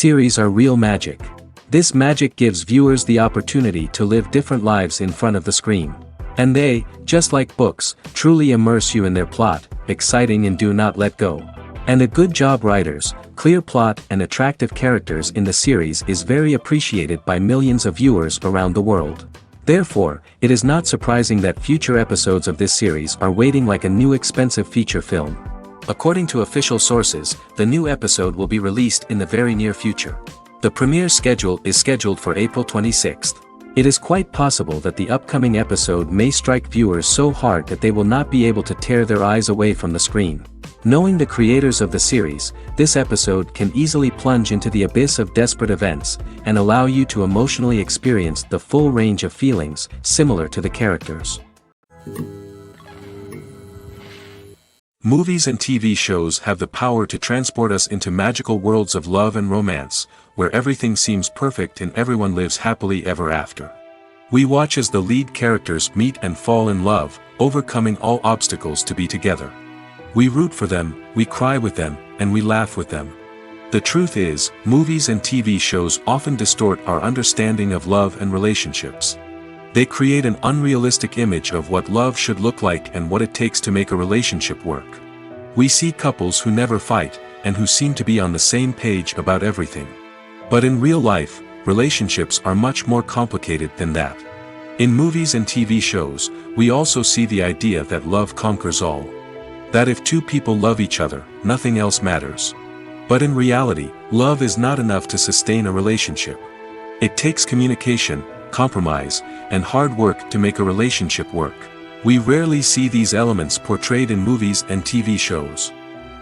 series are real magic. This magic gives viewers the opportunity to live different lives in front of the screen. And they, just like books, truly immerse you in their plot, exciting and do not let go. And a good job writers, clear plot and attractive characters in the series is very appreciated by millions of viewers around the world. Therefore, it is not surprising that future episodes of this series are waiting like a new expensive feature film. According to official sources, the new episode will be released in the very near future. The premiere schedule is scheduled for April 26th. It is quite possible that the upcoming episode may strike viewers so hard that they will not be able to tear their eyes away from the screen. Knowing the creators of the series, this episode can easily plunge into the abyss of desperate events, and allow you to emotionally experience the full range of feelings, similar to the characters. Movies and TV shows have the power to transport us into magical worlds of love and romance, where everything seems perfect and everyone lives happily ever after. We watch as the lead characters meet and fall in love, overcoming all obstacles to be together. We root for them, we cry with them, and we laugh with them. The truth is, movies and TV shows often distort our understanding of love and relationships. They create an unrealistic image of what love should look like and what it takes to make a relationship work. We see couples who never fight, and who seem to be on the same page about everything. But in real life, relationships are much more complicated than that. In movies and TV shows, we also see the idea that love conquers all. That if two people love each other, nothing else matters. But in reality, love is not enough to sustain a relationship. It takes communication, compromise, and hard work to make a relationship work. We rarely see these elements portrayed in movies and TV shows.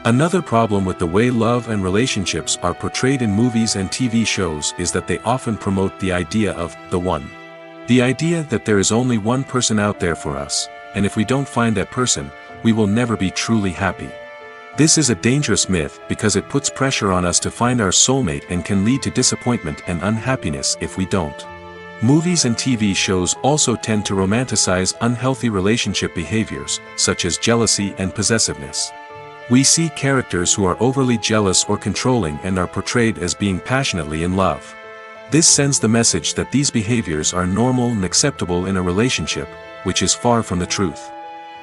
Another problem with the way love and relationships are portrayed in movies and TV shows is that they often promote the idea of the one. The idea that there is only one person out there for us, and if we don't find that person, we will never be truly happy. This is a dangerous myth because it puts pressure on us to find our soulmate and can lead to disappointment and unhappiness if we don't. Movies and TV shows also tend to romanticize unhealthy relationship behaviors, such as jealousy and possessiveness. We see characters who are overly jealous or controlling and are portrayed as being passionately in love. This sends the message that these behaviors are normal and acceptable in a relationship, which is far from the truth.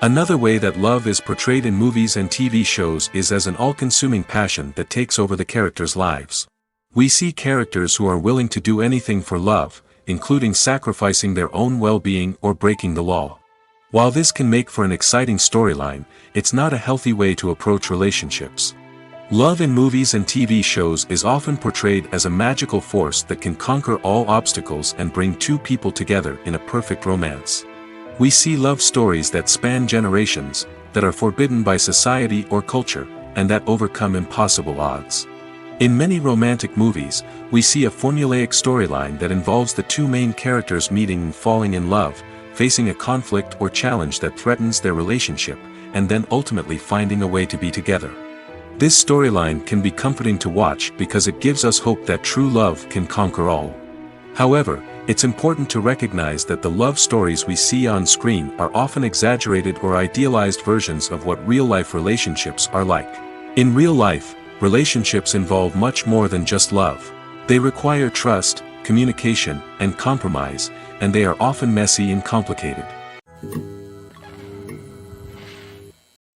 Another way that love is portrayed in movies and TV shows is as an all-consuming passion that takes over the characters' lives. We see characters who are willing to do anything for love, including sacrificing their own well-being or breaking the law. While this can make for an exciting storyline, it's not a healthy way to approach relationships. Love in movies and TV shows is often portrayed as a magical force that can conquer all obstacles and bring two people together in a perfect romance. We see love stories that span generations, that are forbidden by society or culture, and that overcome impossible odds. In many romantic movies, we see a formulaic storyline that involves the two main characters meeting and falling in love, facing a conflict or challenge that threatens their relationship, and then ultimately finding a way to be together. This storyline can be comforting to watch because it gives us hope that true love can conquer all. However, it's important to recognize that the love stories we see on screen are often exaggerated or idealized versions of what real-life relationships are like. In real life, relationships involve much more than just love. They require trust, communication, and compromise, and they are often messy and complicated.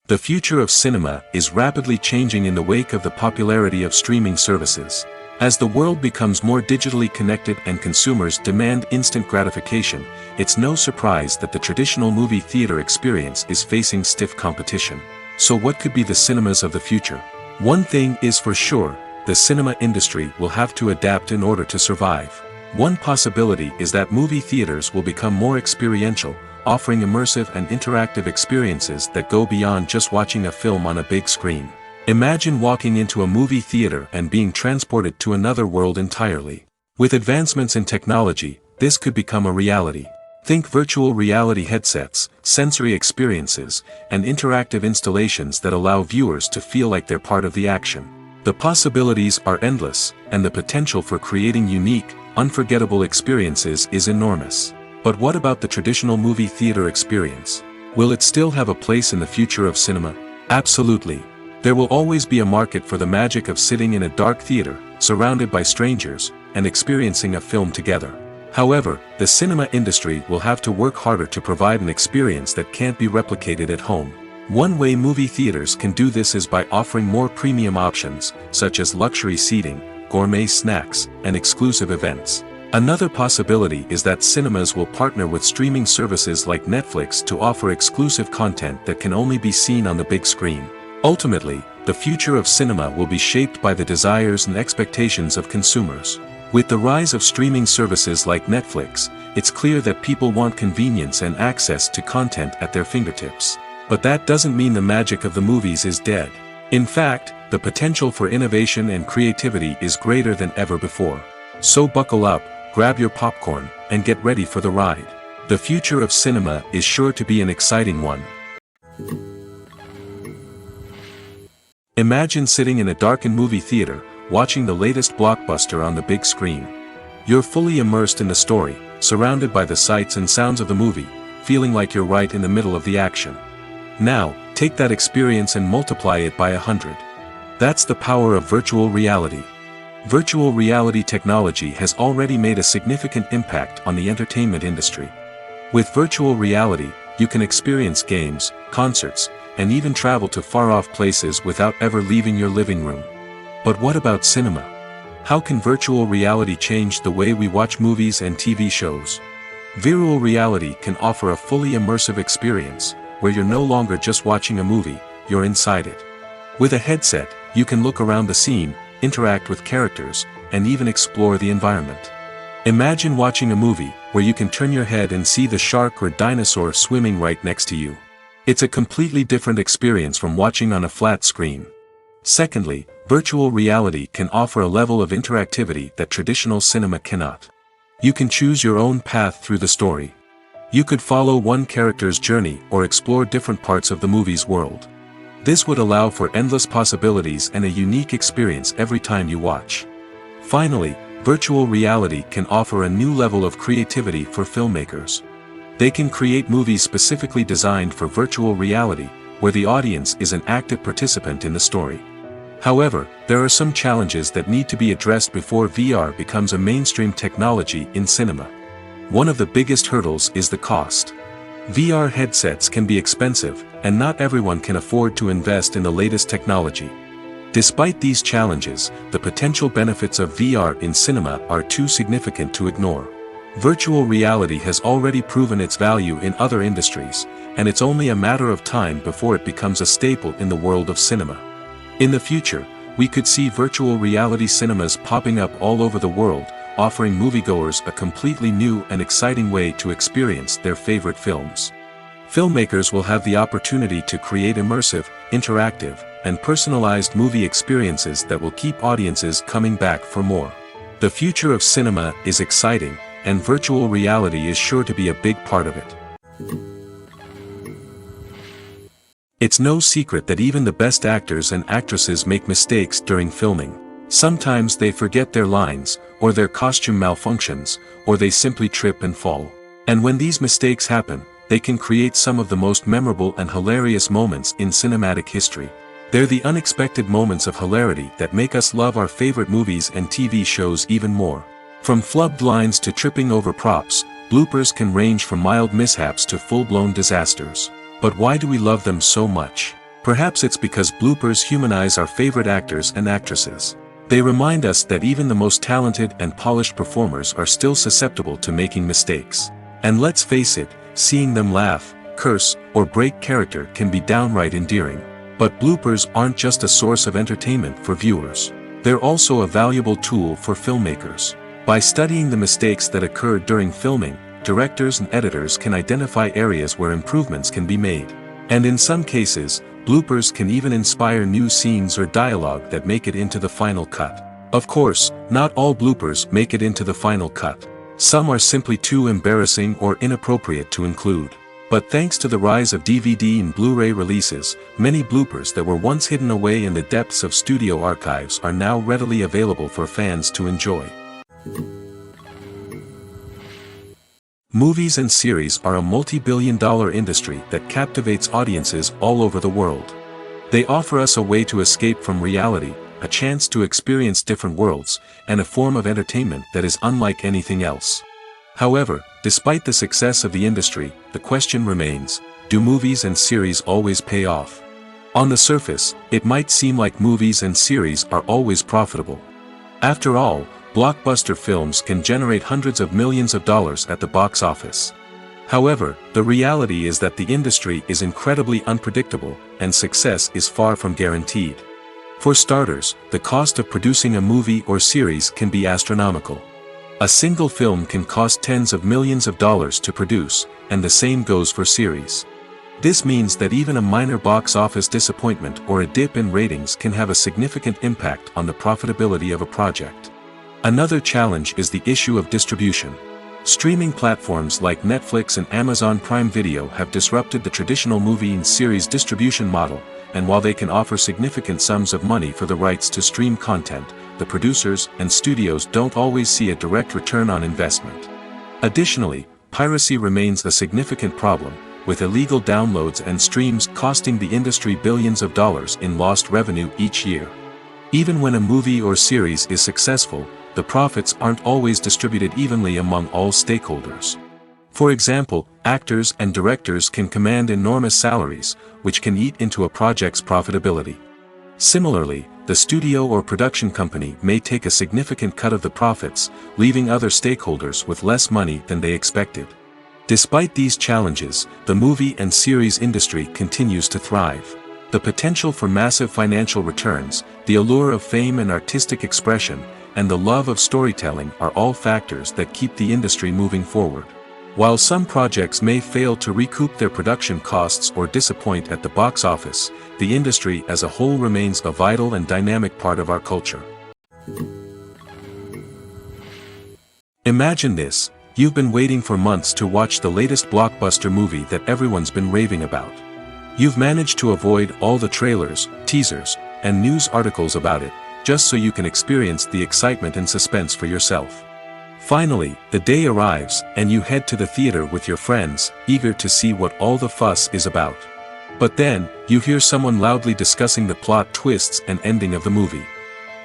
The future of cinema is rapidly changing in the wake of the popularity of streaming services. As the world becomes more digitally connected and consumers demand instant gratification, it's no surprise that the traditional movie theater experience is facing stiff competition. So what could be the cinemas of the future? One thing is for sure, the cinema industry will have to adapt in order to survive. One possibility is that movie theaters will become more experiential, offering immersive and interactive experiences that go beyond just watching a film on a big screen. Imagine walking into a movie theater and being transported to another world entirely. With advancements in technology, this could become a reality. Think virtual reality headsets, sensory experiences, and interactive installations that allow viewers to feel like they're part of the action. The possibilities are endless, and the potential for creating unique, unforgettable experiences is enormous. But what about the traditional movie theater experience? Will it still have a place in the future of cinema? Absolutely. There will always be a market for the magic of sitting in a dark theater, surrounded by strangers, and experiencing a film together. However, the cinema industry will have to work harder to provide an experience that can't be replicated at home. One way movie theaters can do this is by offering more premium options, such as luxury seating, gourmet snacks, and exclusive events. Another possibility is that cinemas will partner with streaming services like Netflix to offer exclusive content that can only be seen on the big screen. Ultimately, the future of cinema will be shaped by the desires and expectations of consumers. With the rise of streaming services like Netflix, it's clear that people want convenience and access to content at their fingertips. But that doesn't mean the magic of the movies is dead. In fact, the potential for innovation and creativity is greater than ever before. So buckle up, grab your popcorn, and get ready for the ride. The future of cinema is sure to be an exciting one. Imagine sitting in a darkened movie theater, watching the latest blockbuster on the big screen. You're fully immersed in the story, surrounded by the sights and sounds of the movie, feeling like you're right in the middle of the action. Now, take that experience and multiply it by 100. That's the power of virtual reality. Virtual reality technology has already made a significant impact on the entertainment industry. With virtual reality, you can experience games, concerts, and even travel to far-off places without ever leaving your living room. But what about cinema? How can virtual reality change the way we watch movies and TV shows? Virtual reality can offer a fully immersive experience, where you're no longer just watching a movie, you're inside it. With a headset, you can look around the scene, interact with characters, and even explore the environment. Imagine watching a movie, where you can turn your head and see the shark or dinosaur swimming right next to you. It's a completely different experience from watching on a flat screen. Secondly, virtual reality can offer a level of interactivity that traditional cinema cannot. You can choose your own path through the story. You could follow one character's journey or explore different parts of the movie's world. This would allow for endless possibilities and a unique experience every time you watch. Finally, virtual reality can offer a new level of creativity for filmmakers. They can create movies specifically designed for virtual reality, where the audience is an active participant in the story. However, there are some challenges that need to be addressed before VR becomes a mainstream technology in cinema. One of the biggest hurdles is the cost. VR headsets can be expensive, and not everyone can afford to invest in the latest technology. Despite these challenges, the potential benefits of VR in cinema are too significant to ignore. Virtual reality has already proven its value in other industries, and it's only a matter of time before it becomes a staple in the world of cinema. In the future, we could see virtual reality cinemas popping up all over the world, offering moviegoers a completely new and exciting way to experience their favorite films. Filmmakers will have the opportunity to create immersive, interactive, and personalized movie experiences that will keep audiences coming back for more. The future of cinema is exciting, and virtual reality is sure to be a big part of it. It's no secret that even the best actors and actresses make mistakes during filming. Sometimes they forget their lines, or their costume malfunctions, or they simply trip and fall. And when these mistakes happen, they can create some of the most memorable and hilarious moments in cinematic history. They're the unexpected moments of hilarity that make us love our favorite movies and TV shows even more. From flubbed lines to tripping over props, bloopers can range from mild mishaps to full-blown disasters. But why do we love them so much? Perhaps it's because bloopers humanize our favorite actors and actresses. They remind us that even the most talented and polished performers are still susceptible to making mistakes. And let's face it, seeing them laugh, curse, or break character can be downright endearing. But bloopers aren't just a source of entertainment for viewers. They're also a valuable tool for filmmakers. By studying the mistakes that occurred during filming, directors and editors can identify areas where improvements can be made. And in some cases, bloopers can even inspire new scenes or dialogue that make it into the final cut. Of course, not all bloopers make it into the final cut. Some are simply too embarrassing or inappropriate to include. But thanks to the rise of DVD and Blu-ray releases, many bloopers that were once hidden away in the depths of studio archives are now readily available for fans to enjoy. Movies and series are a multi-billion-dollar industry that captivates audiences all over the world. They offer us a way to escape from reality, a chance to experience different worlds, and a form of entertainment that is unlike anything else. However, despite the success of the industry, the question remains, do movies and series always pay off? On the surface, it might seem like movies and series are always profitable. After all, blockbuster films can generate hundreds of millions of dollars at the box office. However, the reality is that the industry is incredibly unpredictable, and success is far from guaranteed. For starters, the cost of producing a movie or series can be astronomical. A single film can cost tens of millions of dollars to produce, and the same goes for series. This means that even a minor box office disappointment or a dip in ratings can have a significant impact on the profitability of a project. Another challenge is the issue of distribution. Streaming platforms like Netflix and Amazon Prime Video have disrupted the traditional movie and series distribution model, and while they can offer significant sums of money for the rights to stream content, the producers and studios don't always see a direct return on investment. Additionally, piracy remains a significant problem, with illegal downloads and streams costing the industry billions of dollars in lost revenue each year. Even when a movie or series is successful, the profits aren't always distributed evenly among all stakeholders. For example, actors and directors can command enormous salaries, which can eat into a project's profitability. Similarly, the studio or production company may take a significant cut of the profits, leaving other stakeholders with less money than they expected. Despite these challenges, the movie and series industry continues to thrive. The potential for massive financial returns, the allure of fame and artistic expression, and the love of storytelling are all factors that keep the industry moving forward. While some projects may fail to recoup their production costs or disappoint at the box office, the industry as a whole remains a vital and dynamic part of our culture. Imagine this: you've been waiting for months to watch the latest blockbuster movie that everyone's been raving about. You've managed to avoid all the trailers, teasers, and news articles about it, just so you can experience the excitement and suspense for yourself. Finally, the day arrives, and you head to the theater with your friends, eager to see what all the fuss is about. But then, you hear someone loudly discussing the plot twists and ending of the movie.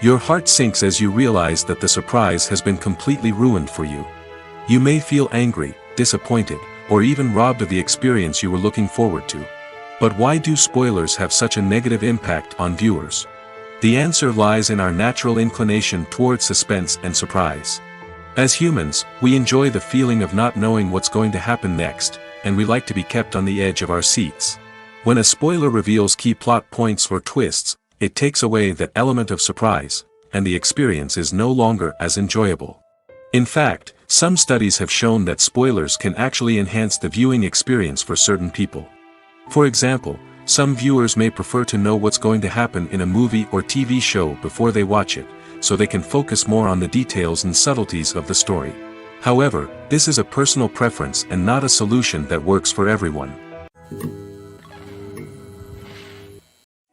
Your heart sinks as you realize that the surprise has been completely ruined for you. You may feel angry, disappointed, or even robbed of the experience you were looking forward to. But why do spoilers have such a negative impact on viewers? The answer lies in our natural inclination towards suspense and surprise. As humans, we enjoy the feeling of not knowing what's going to happen next, and we like to be kept on the edge of our seats. When a spoiler reveals key plot points or twists, it takes away that element of surprise, and the experience is no longer as enjoyable. In fact, some studies have shown that spoilers can actually enhance the viewing experience for certain people. For example, some viewers may prefer to know what's going to happen in a movie or TV show before they watch it, so they can focus more on the details and subtleties of the story. However, this is a personal preference and not a solution that works for everyone.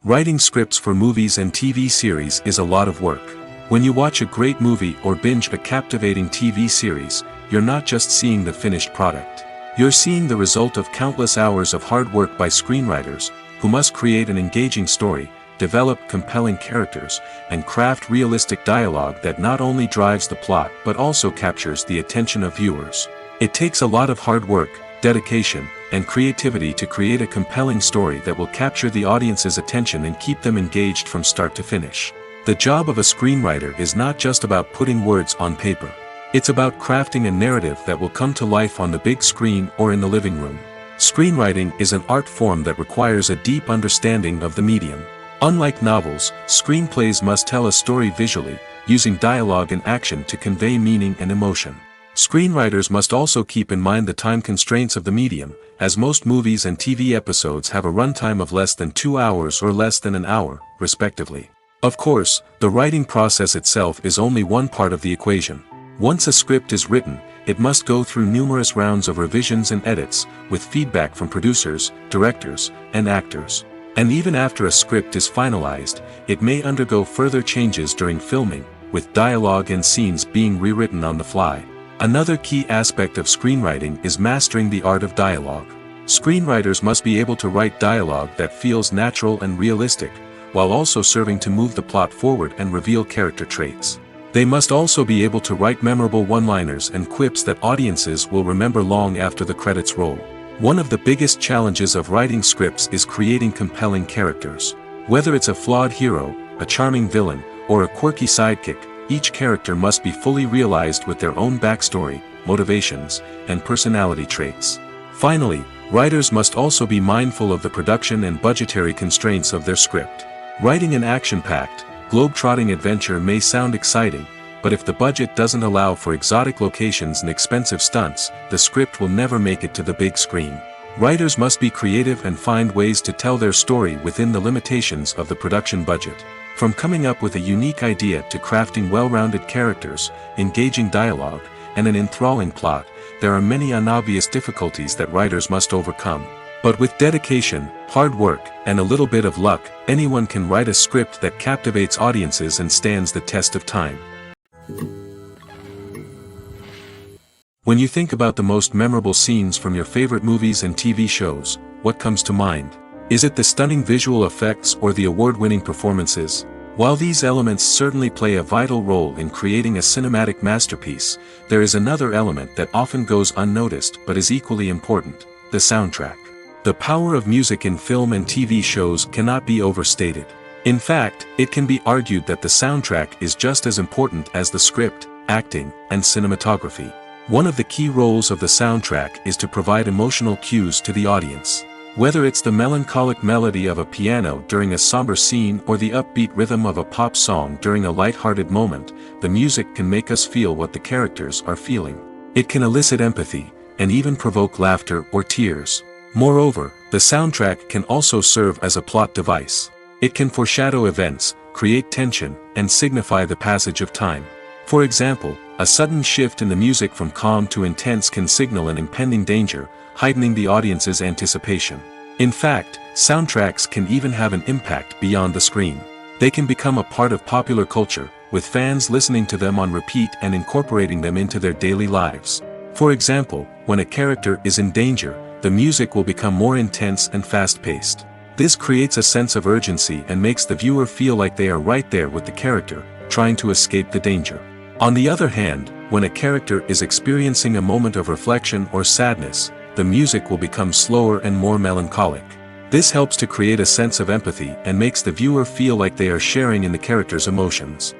Writing scripts for movies and TV series is a lot of work. When you watch a great movie or binge a captivating TV series, you're not just seeing the finished product. You're seeing the result of countless hours of hard work by screenwriters, who must create an engaging story, develop compelling characters, and craft realistic dialogue that not only drives the plot but also captures the attention of viewers. It takes a lot of hard work, dedication, and creativity to create a compelling story that will capture the audience's attention and keep them engaged from start to finish. The job of a screenwriter is not just about putting words on paper. It's about crafting a narrative that will come to life on the big screen or in the living room. Screenwriting is an art form that requires a deep understanding of the medium. Unlike novels, screenplays must tell a story visually, using dialogue and action to convey meaning and emotion. Screenwriters must also keep in mind the time constraints of the medium, as most movies and TV episodes have a runtime of less than 2 hours or less than an hour, respectively. Of course, the writing process itself is only one part of the equation. Once a script is written, it must go through numerous rounds of revisions and edits, with feedback from producers, directors, and actors. And even after a script is finalized, it may undergo further changes during filming, with dialogue and scenes being rewritten on the fly. Another key aspect of screenwriting is mastering the art of dialogue. Screenwriters must be able to write dialogue that feels natural and realistic, while also serving to move the plot forward and reveal character traits. They must also be able to write memorable one-liners and quips that audiences will remember long after the credits roll. One of the biggest challenges of writing scripts is creating compelling characters. Whether it's a flawed hero, a charming villain, or a quirky sidekick, each character must be fully realized with their own backstory, motivations, and personality traits. Finally, writers must also be mindful of the production and budgetary constraints of their script. Writing an action-packed, globe-trotting adventure may sound exciting, but if the budget doesn't allow for exotic locations and expensive stunts, the script will never make it to the big screen. Writers must be creative and find ways to tell their story within the limitations of the production budget. From coming up with a unique idea to crafting well-rounded characters, engaging dialogue, and an enthralling plot, there are many unobvious difficulties that writers must overcome. But with dedication, hard work, and a little bit of luck, anyone can write a script that captivates audiences and stands the test of time. When you think about the most memorable scenes from your favorite movies and TV shows, what comes to mind? Is it the stunning visual effects or the award-winning performances? While these elements certainly play a vital role in creating a cinematic masterpiece, there is another element that often goes unnoticed but is equally important: the soundtrack. The power of music in film and TV shows cannot be overstated. In fact, it can be argued that the soundtrack is just as important as the script, acting, and cinematography. One of the key roles of the soundtrack is to provide emotional cues to the audience. Whether it's the melancholic melody of a piano during a somber scene or the upbeat rhythm of a pop song during a light-hearted moment, the music can make us feel what the characters are feeling. It can elicit empathy, and even provoke laughter or tears. Moreover, the soundtrack can also serve as a plot device. It can foreshadow events, create tension, and signify the passage of time. For example, a sudden shift in the music from calm to intense can signal an impending danger, heightening the audience's anticipation. In fact, soundtracks can even have an impact beyond the screen. They can become a part of popular culture, with fans listening to them on repeat and incorporating them into their daily lives. For example, when a character is in danger, the music will become more intense and fast-paced. This creates a sense of urgency and makes the viewer feel like they are right there with the character, trying to escape the danger. On the other hand, when a character is experiencing a moment of reflection or sadness, the music will become slower and more melancholic. This helps to create a sense of empathy and makes the viewer feel like they are sharing in the character's emotions.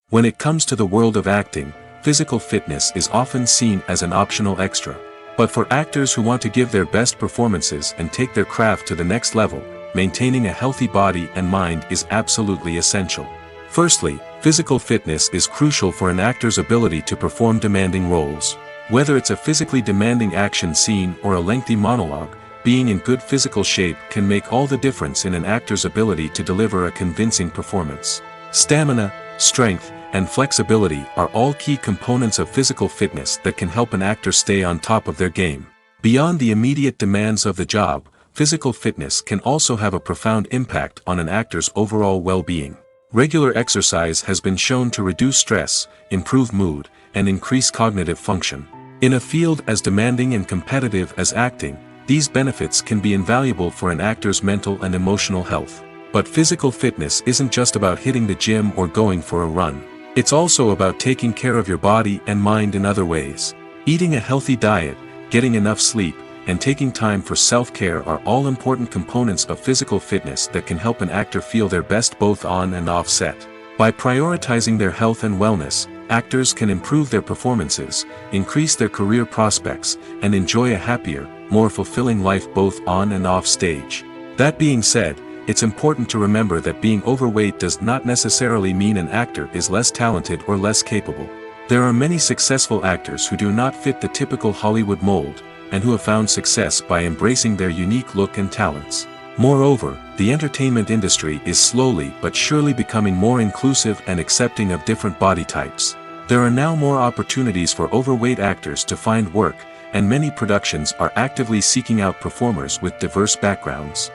When it comes to the world of acting, physical fitness is often seen as an optional extra. But for actors who want to give their best performances and take their craft to the next level, maintaining a healthy body and mind is absolutely essential. Firstly, physical fitness is crucial for an actor's ability to perform demanding roles. Whether it's a physically demanding action scene or a lengthy monologue, being in good physical shape can make all the difference in an actor's ability to deliver a convincing performance. Stamina, strength, and flexibility are all key components of physical fitness that can help an actor stay on top of their game. Beyond the immediate demands of the job, physical fitness can also have a profound impact on an actor's overall well-being. Regular exercise has been shown to reduce stress, improve mood, and increase cognitive function. In a field as demanding and competitive as acting, these benefits can be invaluable for an actor's mental and emotional health. But physical fitness isn't just about hitting the gym or going for a run. It's also about taking care of your body and mind in other ways. Eating a healthy diet, getting enough sleep, and taking time for self-care are all important components of physical fitness that can help an actor feel their best both on and off set. By prioritizing their health and wellness, actors can improve their performances, increase their career prospects, and enjoy a happier, more fulfilling life both on and off stage. That being said, it's important to remember that being overweight does not necessarily mean an actor is less talented or less capable. There are many successful actors who do not fit the typical Hollywood mold, and who have found success by embracing their unique look and talents. Moreover, the entertainment industry is slowly but surely becoming more inclusive and accepting of different body types. There are now more opportunities for overweight actors to find work, and many productions are actively seeking out performers with diverse backgrounds.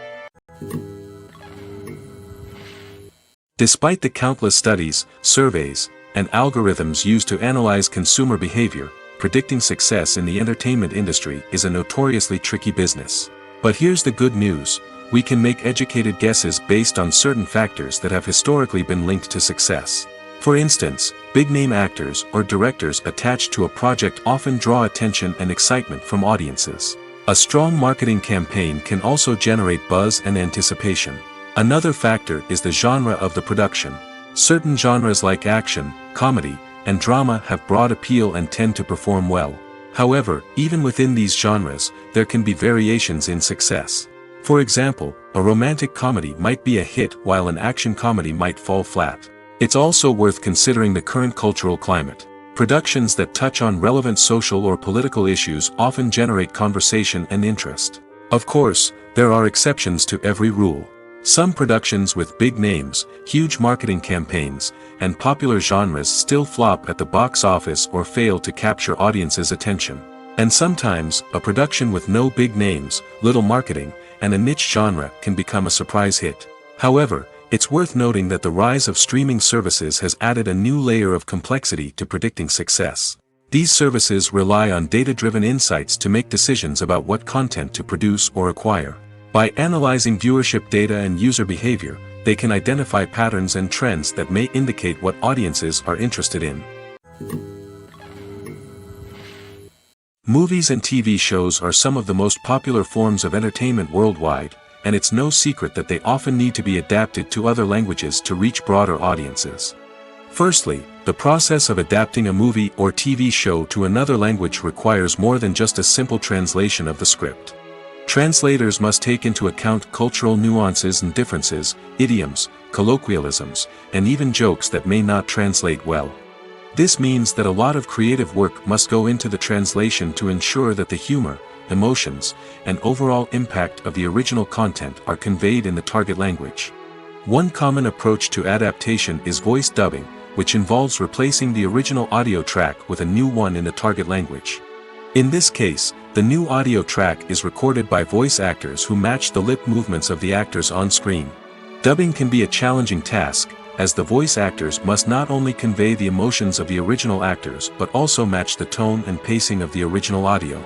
Despite the countless studies, surveys, and algorithms used to analyze consumer behavior, predicting success in the entertainment industry is a notoriously tricky business. But here's the good news: we can make educated guesses based on certain factors that have historically been linked to success. For instance, big-name actors or directors attached to a project often draw attention and excitement from audiences. A strong marketing campaign can also generate buzz and anticipation. Another factor is the genre of the production. Certain genres like action, comedy, and drama have broad appeal and tend to perform well. However, even within these genres, there can be variations in success. For example, a romantic comedy might be a hit while an action comedy might fall flat. It's also worth considering the current cultural climate. Productions that touch on relevant social or political issues often generate conversation and interest. Of course, there are exceptions to every rule. Some productions with big names, huge marketing campaigns, and popular genres still flop at the box office or fail to capture audiences' attention. And sometimes, a production with no big names, little marketing, and a niche genre can become a surprise hit. However, it's worth noting that the rise of streaming services has added a new layer of complexity to predicting success. These services rely on data-driven insights to make decisions about what content to produce or acquire. By analyzing viewership data and user behavior, they can identify patterns and trends that may indicate what audiences are interested in. Movies and TV shows are some of the most popular forms of entertainment worldwide, and it's no secret that they often need to be adapted to other languages to reach broader audiences. Firstly, the process of adapting a movie or TV show to another language requires more than just a simple translation of the script. Translators must take into account cultural nuances and differences, idioms, colloquialisms, and even jokes that may not translate well. This means that a lot of creative work must go into the translation to ensure that the humor, emotions, and overall impact of the original content are conveyed in the target language. One common approach to adaptation is voice dubbing, which involves replacing the original audio track with a new one in the target language. In this case, the new audio track is recorded by voice actors who match the lip movements of the actors on screen. Dubbing can be a challenging task, as the voice actors must not only convey the emotions of the original actors but also match the tone and pacing of the original audio.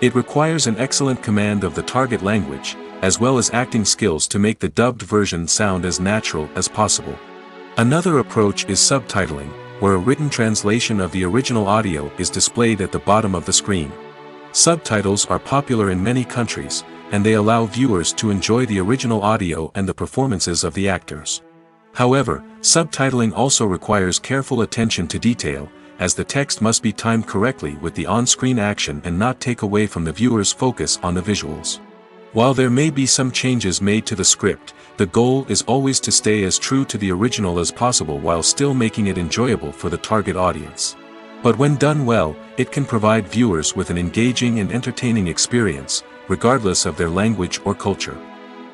It requires an excellent command of the target language, as well as acting skills to make the dubbed version sound as natural as possible. Another approach is subtitling, where a written translation of the original audio is displayed at the bottom of the screen. Subtitles are popular in many countries, and they allow viewers to enjoy the original audio and the performances of the actors. However, subtitling also requires careful attention to detail, as the text must be timed correctly with the on-screen action and not take away from the viewer's focus on the visuals. While there may be some changes made to the script, the goal is always to stay as true to the original as possible while still making it enjoyable for the target audience. But when done well, it can provide viewers with an engaging and entertaining experience, regardless of their language or culture.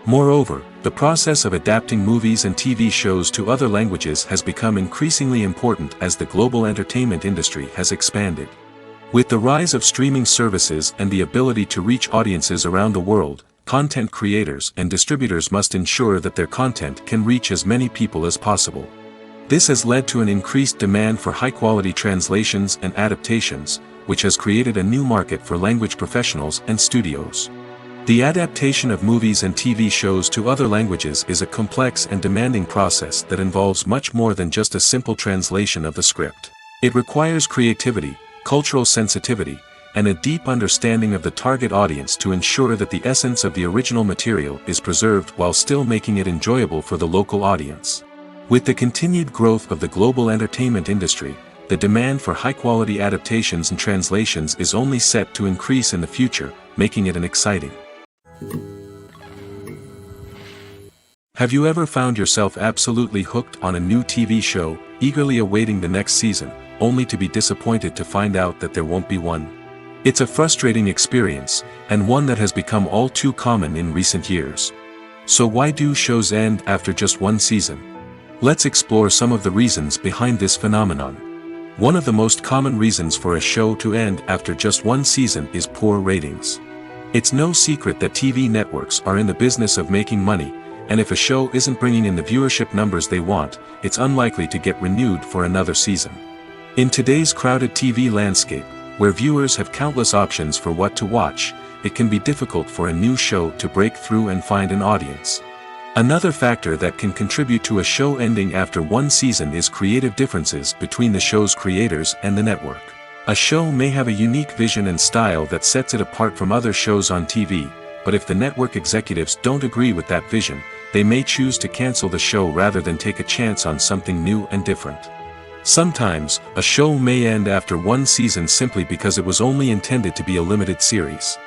Moreover, the process of adapting movies and TV shows to other languages has become increasingly important as the global entertainment industry has expanded. With the rise of streaming services and the ability to reach audiences around the world, content creators and distributors must ensure that their content can reach as many people as possible. This has led to an increased demand for high-quality translations and adaptations, which has created a new market for language professionals and studios. The adaptation of movies and TV shows to other languages is a complex and demanding process that involves much more than just a simple translation of the script. It requires creativity, cultural sensitivity, and a deep understanding of the target audience to ensure that the essence of the original material is preserved while still making it enjoyable for the local audience. With the continued growth of the global entertainment industry, the demand for high-quality adaptations and translations is only set to increase in the future, making it exciting. Have you ever found yourself absolutely hooked on a new TV show, eagerly awaiting the next season, only to be disappointed to find out that there won't be one? It's a frustrating experience, and one that has become all too common in recent years. So why do shows end after just one season? Let's explore some of the reasons behind this phenomenon. One of the most common reasons for a show to end after just one season is poor ratings. It's no secret that TV networks are in the business of making money, and if a show isn't bringing in the viewership numbers they want, it's unlikely to get renewed for another season. In today's crowded TV landscape, Where viewers have countless options for what to watch, it can be difficult for a new show to break through and find an audience. Another factor that can contribute to a show ending after one season is creative differences between the show's creators and the network. A show may have a unique vision and style that sets it apart from other shows on TV, but if the network executives don't agree with that vision, they may choose to cancel the show rather than take a chance on something new and different. Sometimes, a show may end after one season simply because it was only intended to be a limited series.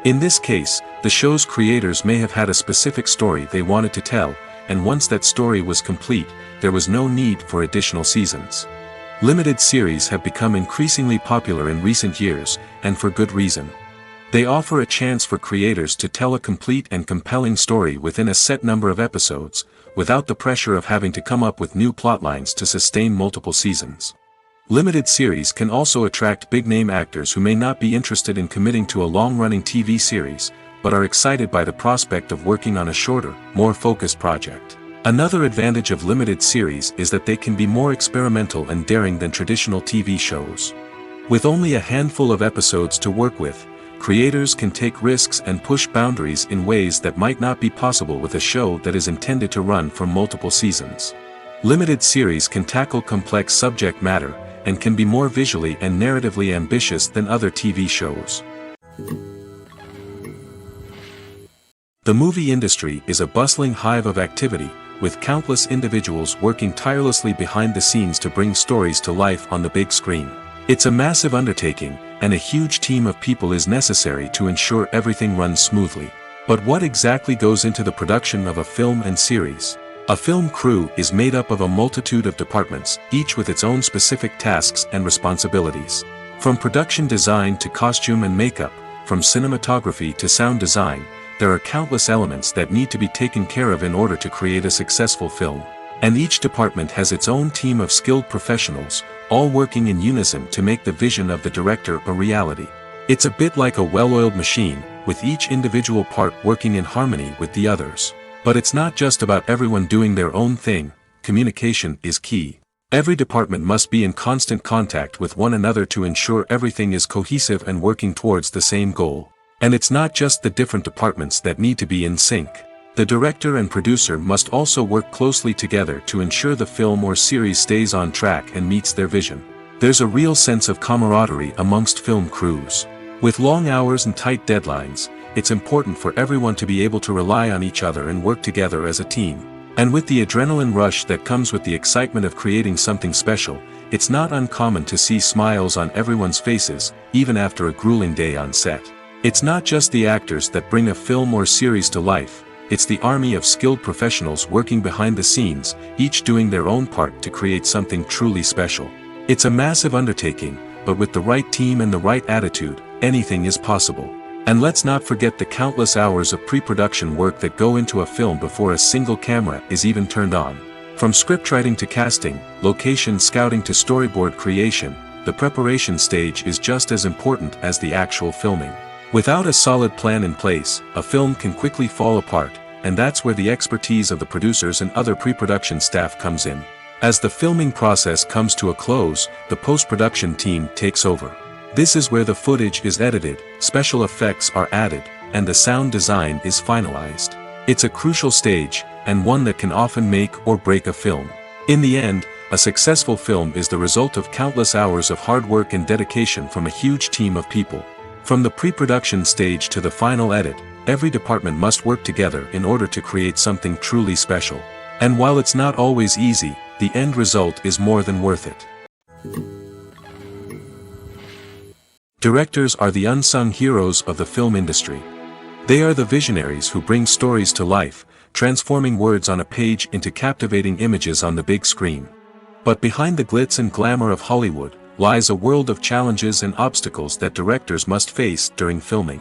In this case, the show's creators may have had a specific story they wanted to tell, and once that story was complete, there was no need for additional seasons. Limited series have become increasingly popular in recent years, and for good reason. They offer a chance for creators to tell a complete and compelling story within a set number of episodes, without the pressure of having to come up with new plotlines to sustain multiple seasons. Limited series can also attract big-name actors who may not be interested in committing to a long-running TV series, but are excited by the prospect of working on a shorter, more focused project. Another advantage of limited series is that they can be more experimental and daring than traditional TV shows. With only a handful of episodes to work with, creators can take risks and push boundaries in ways that might not be possible with a show that is intended to run for multiple seasons. Limited series can tackle complex subject matter, and can be more visually and narratively ambitious than other TV shows. The movie industry is a bustling hive of activity, with countless individuals working tirelessly behind the scenes to bring stories to life on the big screen. It's a massive undertaking, and a huge team of people is necessary to ensure everything runs smoothly. But what exactly goes into the production of a film and series? A film crew is made up of a multitude of departments, each with its own specific tasks and responsibilities. From production design to costume and makeup, from cinematography to sound design, there are countless elements that need to be taken care of in order to create a successful film. And each department has its own team of skilled professionals, all working in unison to make the vision of the director a reality. It's a bit like a well-oiled machine, with each individual part working in harmony with the others. But it's not just about everyone doing their own thing. Communication is key. Every department must be in constant contact with one another to ensure everything is cohesive and working towards the same goal. And it's not just the different departments that need to be in sync. The director and producer must also work closely together to ensure the film or series stays on track and meets their vision. There's a real sense of camaraderie amongst film crews. With long hours and tight deadlines, it's important for everyone to be able to rely on each other and work together as a team. And with the adrenaline rush that comes with the excitement of creating something special, it's not uncommon to see smiles on everyone's faces, even after a grueling day on set. It's not just the actors that bring a film or series to life. It's the army of skilled professionals working behind the scenes, each doing their own part to create something truly special. It's a massive undertaking, but with the right team and the right attitude, anything is possible. And let's not forget the countless hours of pre-production work that go into a film before a single camera is even turned on. From scriptwriting to casting, location scouting to storyboard creation, the preparation stage is just as important as the actual filming. Without a solid plan in place, a film can quickly fall apart, and that's where the expertise of the producers and other pre-production staff comes in. As the filming process comes to a close, the post-production team takes over. This is where the footage is edited, special effects are added, and the sound design is finalized. It's a crucial stage, and one that can often make or break a film. In the end, a successful film is the result of countless hours of hard work and dedication from a huge team of people. From the pre-production stage to the final edit, every department must work together in order to create something truly special. And while it's not always easy, the end result is more than worth it. Directors are the unsung heroes of the film industry. They are the visionaries who bring stories to life, transforming words on a page into captivating images on the big screen. But behind the glitz and glamour of Hollywood, lies a world of challenges and obstacles that directors must face during filming.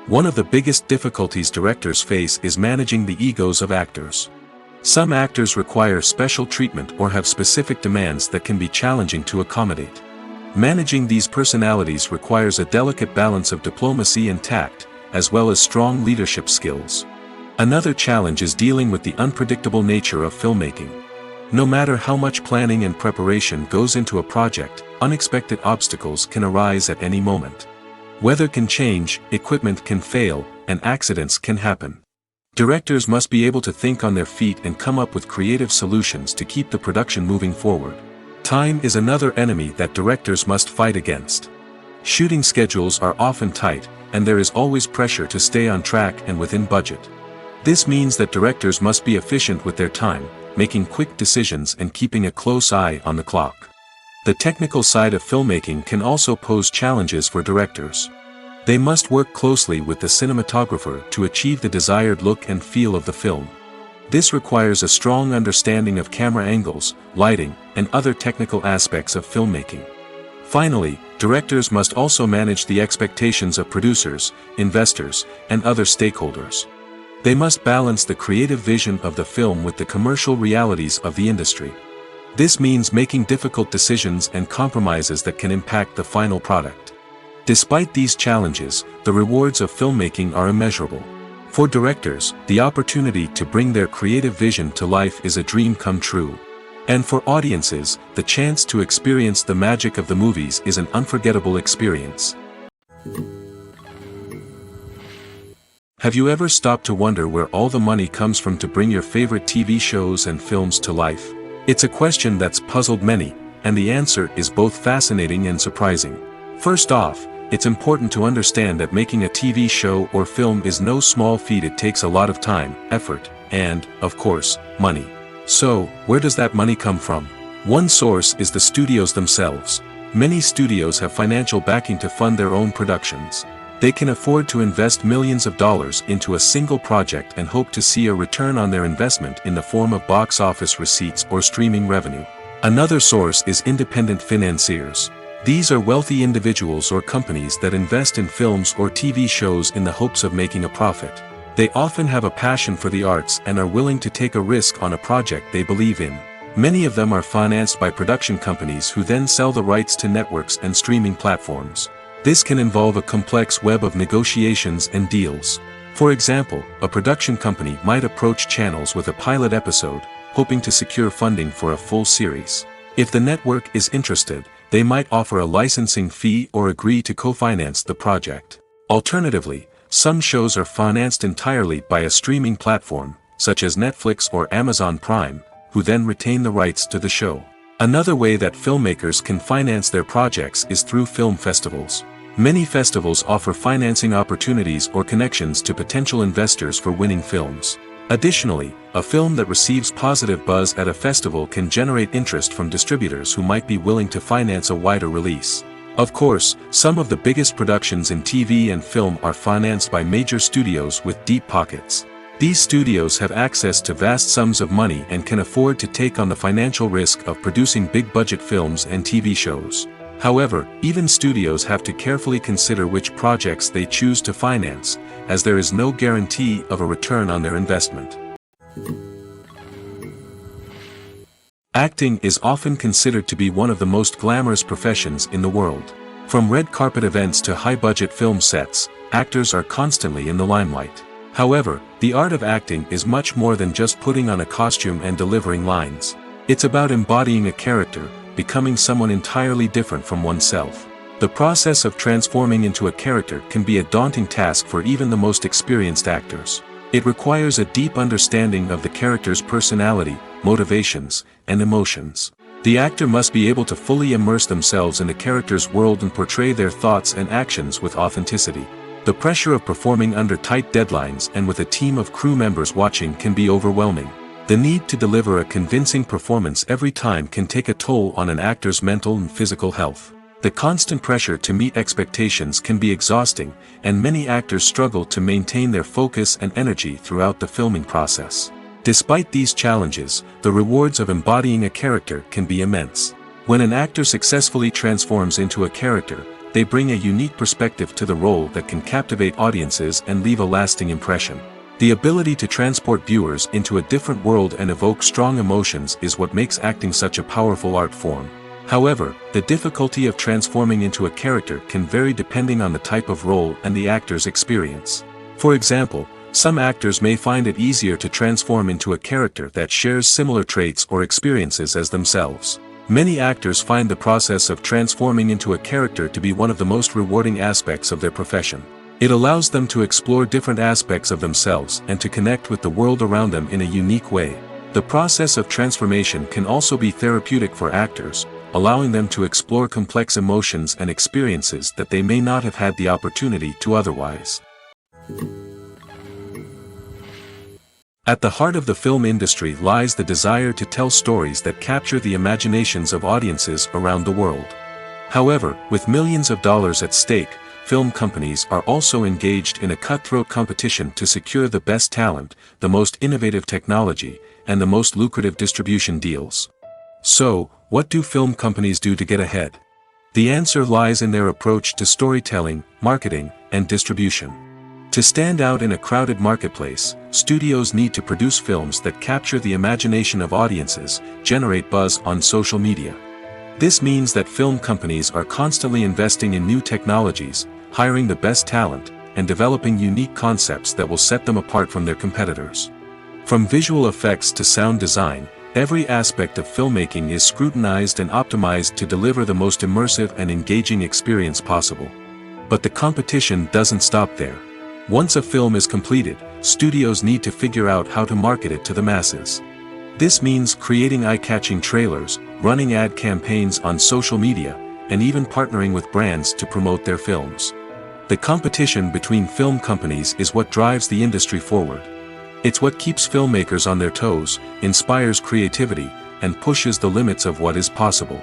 One of the biggest difficulties directors face is managing the egos of actors. Some actors require special treatment or have specific demands that can be challenging to accommodate. Managing these personalities requires a delicate balance of diplomacy and tact, as well as strong leadership skills. Another challenge is dealing with the unpredictable nature of filmmaking. No matter how much planning and preparation goes into a project, unexpected obstacles can arise at any moment. Weather can change, equipment can fail, and accidents can happen. Directors must be able to think on their feet and come up with creative solutions to keep the production moving forward. Time is another enemy that directors must fight against. Shooting schedules are often tight, and there is always pressure to stay on track and within budget. This means that directors must be efficient with their time, making quick decisions and keeping a close eye on the clock. The technical side of filmmaking can also pose challenges for directors. They must work closely with the cinematographer to achieve the desired look and feel of the film. This requires a strong understanding of camera angles, lighting, and other technical aspects of filmmaking. Finally, directors must also manage the expectations of producers, investors, and other stakeholders. They must balance the creative vision of the film with the commercial realities of the industry. This means making difficult decisions and compromises that can impact the final product. Despite these challenges, the rewards of filmmaking are immeasurable. For directors, the opportunity to bring their creative vision to life is a dream come true. And for audiences, the chance to experience the magic of the movies is an unforgettable experience. Have you ever stopped to wonder where all the money comes from to bring your favorite TV shows and films to life? It's a question that's puzzled many, and the answer is both fascinating and surprising. First off, it's important to understand that making a TV show or film is no small feat. It takes a lot of time, effort, and, of course, money. So, where does that money come from? One source is the studios themselves. Many studios have financial backing to fund their own productions. They can afford to invest millions of dollars into a single project and hope to see a return on their investment in the form of box office receipts or streaming revenue. Another source is independent financiers. These are wealthy individuals or companies that invest in films or TV shows in the hopes of making a profit. They often have a passion for the arts and are willing to take a risk on a project they believe in. Many of them are financed by production companies who then sell the rights to networks and streaming platforms. This can involve a complex web of negotiations and deals. For example, a production company might approach channels with a pilot episode, hoping to secure funding for a full series. If the network is interested, they might offer a licensing fee or agree to co-finance the project. Alternatively, some shows are financed entirely by a streaming platform, such as Netflix or Amazon Prime, who then retain the rights to the show. Another way that filmmakers can finance their projects is through film festivals. Many festivals offer financing opportunities or connections to potential investors for winning films. Additionally, a film that receives positive buzz at a festival can generate interest from distributors who might be willing to finance a wider release. Of course, some of the biggest productions in TV and film are financed by major studios with deep pockets. These studios have access to vast sums of money and can afford to take on the financial risk of producing big-budget films and TV shows. However, even studios have to carefully consider which projects they choose to finance, as there is no guarantee of a return on their investment. Acting is often considered to be one of the most glamorous professions in the world. From red carpet events to high-budget film sets, actors are constantly in the limelight. However, the art of acting is much more than just putting on a costume and delivering lines. It's about embodying a character, becoming someone entirely different from oneself. The process of transforming into a character can be a daunting task for even the most experienced actors. It requires a deep understanding of the character's personality, motivations, and emotions. The actor must be able to fully immerse themselves in the character's world and portray their thoughts and actions with authenticity. The pressure of performing under tight deadlines and with a team of crew members watching can be overwhelming. The need to deliver a convincing performance every time can take a toll on an actor's mental and physical health. The constant pressure to meet expectations can be exhausting, and many actors struggle to maintain their focus and energy throughout the filming process. Despite these challenges, the rewards of embodying a character can be immense. When an actor successfully transforms into a character, they bring a unique perspective to the role that can captivate audiences and leave a lasting impression. The ability to transport viewers into a different world and evoke strong emotions is what makes acting such a powerful art form. However, the difficulty of transforming into a character can vary depending on the type of role and the actor's experience. For example, some actors may find it easier to transform into a character that shares similar traits or experiences as themselves. Many actors find the process of transforming into a character to be one of the most rewarding aspects of their profession. It allows them to explore different aspects of themselves and to connect with the world around them in a unique way. The process of transformation can also be therapeutic for actors, allowing them to explore complex emotions and experiences that they may not have had the opportunity to otherwise. At the heart of the film industry lies the desire to tell stories that capture the imaginations of audiences around the world. However, with millions of dollars at stake, film companies are also engaged in a cutthroat competition to secure the best talent, the most innovative technology, and the most lucrative distribution deals. So, what do film companies do to get ahead? The answer lies in their approach to storytelling, marketing, and distribution. To stand out in a crowded marketplace, studios need to produce films that capture the imagination of audiences, generate buzz on social media. This means that film companies are constantly investing in new technologies, hiring the best talent, and developing unique concepts that will set them apart from their competitors. From visual effects to sound design, every aspect of filmmaking is scrutinized and optimized to deliver the most immersive and engaging experience possible. But the competition doesn't stop there. Once a film is completed, studios need to figure out how to market it to the masses. This means creating eye-catching trailers, running ad campaigns on social media, and even partnering with brands to promote their films. The competition between film companies is what drives the industry forward. It's what keeps filmmakers on their toes, inspires creativity, and pushes the limits of what is possible.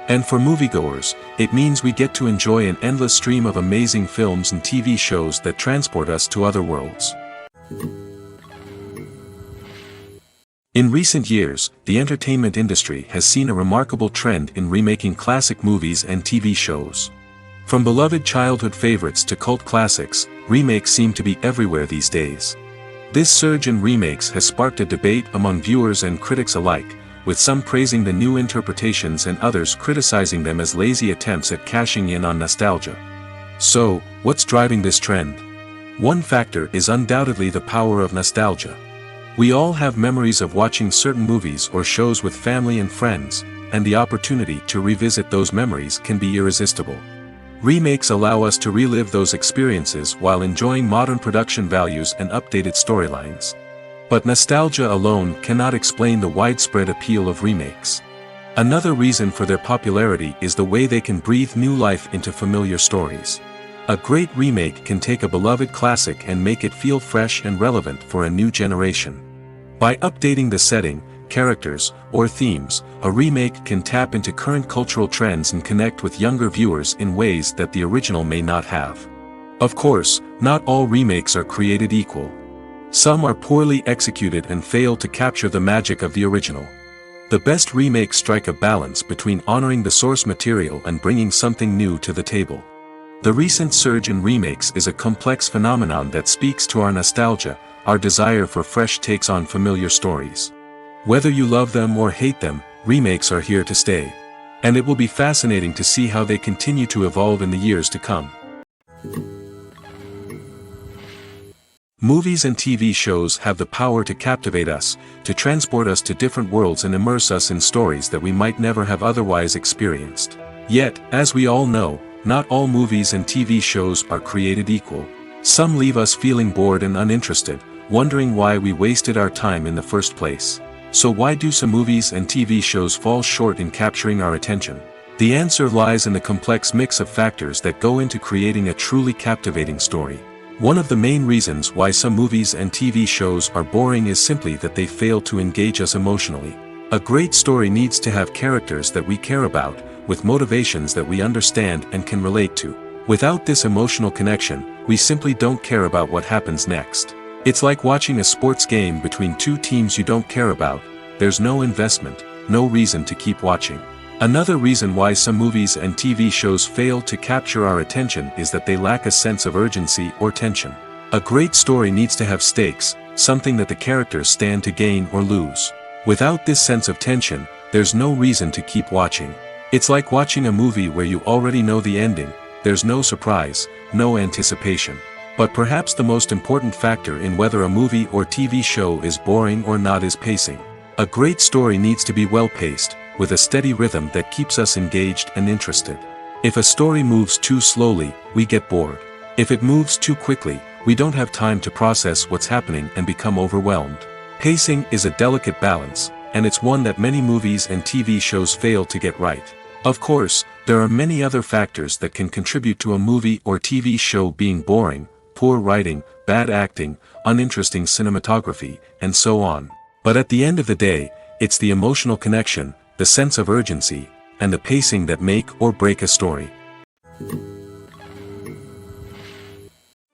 And for moviegoers, it means we get to enjoy an endless stream of amazing films and TV shows that transport us to other worlds. In recent years, the entertainment industry has seen a remarkable trend in remaking classic movies and TV shows. From beloved childhood favorites to cult classics, remakes seem to be everywhere these days. This surge in remakes has sparked a debate among viewers and critics alike, with some praising the new interpretations and others criticizing them as lazy attempts at cashing in on nostalgia. So, what's driving this trend? One factor is undoubtedly the power of nostalgia. We all have memories of watching certain movies or shows with family and friends, and the opportunity to revisit those memories can be irresistible. Remakes allow us to relive those experiences while enjoying modern production values and updated storylines. But nostalgia alone cannot explain the widespread appeal of remakes. Another reason for their popularity is the way they can breathe new life into familiar stories. A great remake can take a beloved classic and make it feel fresh and relevant for a new generation. By updating the setting, characters, or themes, a remake can tap into current cultural trends and connect with younger viewers in ways that the original may not have. Of course, not all remakes are created equal. Some are poorly executed and fail to capture the magic of the original. The best remakes strike a balance between honoring the source material and bringing something new to the table. The recent surge in remakes is a complex phenomenon that speaks to our nostalgia, our desire for fresh takes on familiar stories. Whether you love them or hate them, remakes are here to stay. And it will be fascinating to see how they continue to evolve in the years to come. Movies and TV shows have the power to captivate us, to transport us to different worlds and immerse us in stories that we might never have otherwise experienced. Yet, as we all know, not all movies and TV shows are created equal. Some leave us feeling bored and uninterested, wondering why we wasted our time in the first place. So why do some movies and TV shows fall short in capturing our attention? The answer lies in the complex mix of factors that go into creating a truly captivating story. One of the main reasons why some movies and TV shows are boring is simply that they fail to engage us emotionally. A great story needs to have characters that we care about, with motivations that we understand and can relate to. Without this emotional connection, we simply don't care about what happens next. It's like watching a sports game between two teams you don't care about. There's no investment, no reason to keep watching. Another reason why some movies and TV shows fail to capture our attention is that they lack a sense of urgency or tension. A great story needs to have stakes, something that the characters stand to gain or lose. Without this sense of tension, there's no reason to keep watching. It's like watching a movie where you already know the ending. There's no surprise, no anticipation. But perhaps the most important factor in whether a movie or TV show is boring or not is pacing. A great story needs to be well-paced, with a steady rhythm that keeps us engaged and interested. If a story moves too slowly, we get bored. If it moves too quickly, we don't have time to process what's happening and become overwhelmed. Pacing is a delicate balance, and it's one that many movies and TV shows fail to get right. Of course, there are many other factors that can contribute to a movie or TV show being boring: poor writing, bad acting, uninteresting cinematography, and so on. But at the end of the day, it's the emotional connection, the sense of urgency, and the pacing that make or break a story.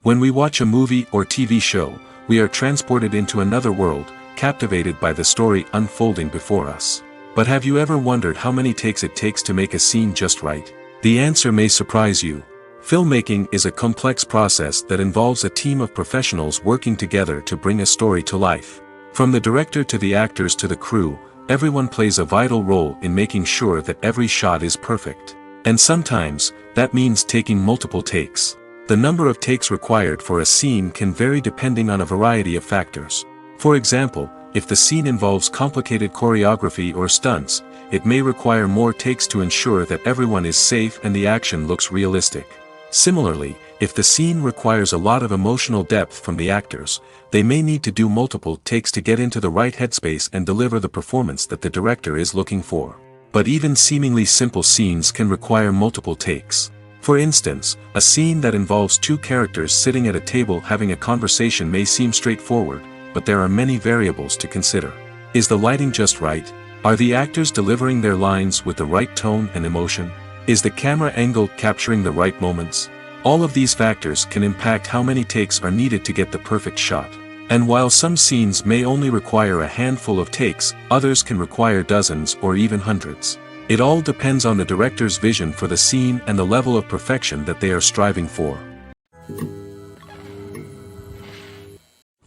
When we watch a movie or TV show, we are transported into another world, captivated by the story unfolding before us. But have you ever wondered how many takes it takes to make a scene just right? The answer may surprise you. Filmmaking is a complex process that involves a team of professionals working together to bring a story to life. From the director to the actors to the crew, everyone plays a vital role in making sure that every shot is perfect. And sometimes, that means taking multiple takes. The number of takes required for a scene can vary depending on a variety of factors. For example, if the scene involves complicated choreography or stunts, it may require more takes to ensure that everyone is safe and the action looks realistic. Similarly, if the scene requires a lot of emotional depth from the actors, they may need to do multiple takes to get into the right headspace and deliver the performance that the director is looking for. But even seemingly simple scenes can require multiple takes. For instance, a scene that involves two characters sitting at a table having a conversation may seem straightforward, but there are many variables to consider. Is the lighting just right? Are the actors delivering their lines with the right tone and emotion? Is the camera angle capturing the right moments? All of these factors can impact how many takes are needed to get the perfect shot. And while some scenes may only require a handful of takes, others can require dozens or even hundreds. It all depends on the director's vision for the scene and the level of perfection that they are striving for.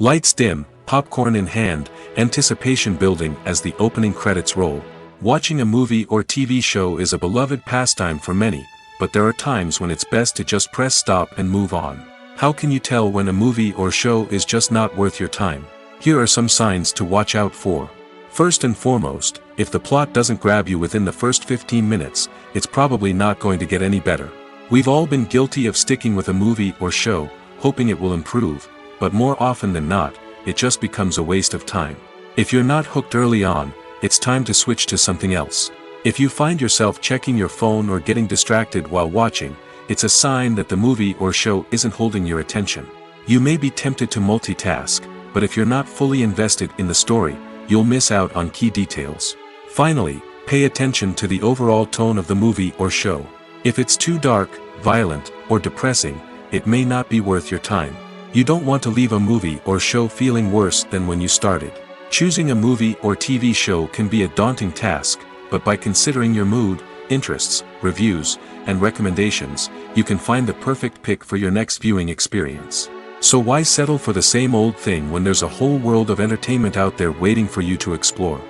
Lights dim, popcorn in hand, anticipation building as the opening credits roll. Watching a movie or TV show is a beloved pastime for many, but there are times when it's best to just press stop and move on. How can you tell when a movie or show is just not worth your time? Here are some signs to watch out for. First and foremost, if the plot doesn't grab you within the first 15 minutes, it's probably not going to get any better. We've all been guilty of sticking with a movie or show, hoping it will improve, but more often than not, it just becomes a waste of time. If you're not hooked early on, it's time to switch to something else. If you find yourself checking your phone or getting distracted while watching, it's a sign that the movie or show isn't holding your attention. You may be tempted to multitask, but if you're not fully invested in the story, you'll miss out on key details. Finally, pay attention to the overall tone of the movie or show. If it's too dark, violent, or depressing, it may not be worth your time. You don't want to leave a movie or show feeling worse than when you started. Choosing a movie or TV show can be a daunting task, but by considering your mood, interests, reviews, and recommendations, you can find the perfect pick for your next viewing experience. So why settle for the same old thing when there's a whole world of entertainment out there waiting for you to explore?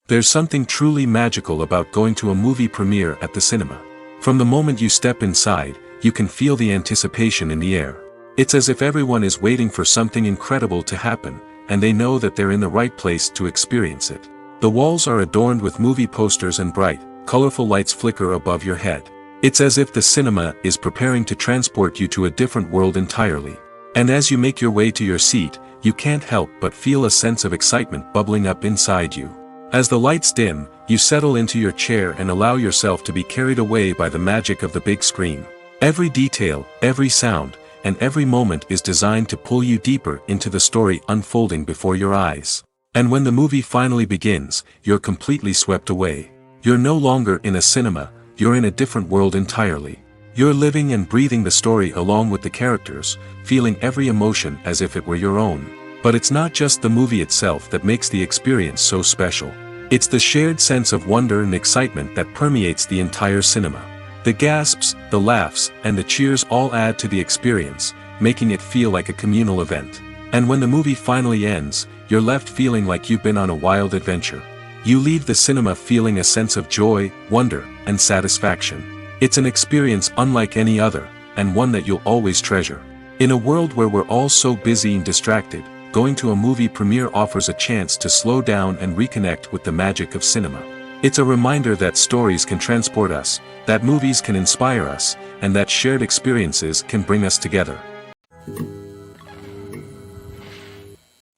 There's something truly magical about going to a movie premiere at the cinema. From the moment you step inside, you can feel the anticipation in the air. It's as if everyone is waiting for something incredible to happen, and they know that they're in the right place to experience it. The walls are adorned with movie posters and bright, colorful lights flicker above your head. It's as if the cinema is preparing to transport you to a different world entirely. And as you make your way to your seat, you can't help but feel a sense of excitement bubbling up inside you. As the lights dim, you settle into your chair and allow yourself to be carried away by the magic of the big screen. Every detail, every sound, and every moment is designed to pull you deeper into the story unfolding before your eyes. And when the movie finally begins, you're completely swept away. You're no longer in a cinema, you're in a different world entirely. You're living and breathing the story along with the characters, feeling every emotion as if it were your own. But it's not just the movie itself that makes the experience so special. It's the shared sense of wonder and excitement that permeates the entire cinema. The gasps, the laughs, and the cheers all add to the experience, making it feel like a communal event. And when the movie finally ends, you're left feeling like you've been on a wild adventure. You leave the cinema feeling a sense of joy, wonder, and satisfaction. It's an experience unlike any other, and one that you'll always treasure. In a world where we're all so busy and distracted, going to a movie premiere offers a chance to slow down and reconnect with the magic of cinema. It's a reminder that stories can transport us, that movies can inspire us, and that shared experiences can bring us together.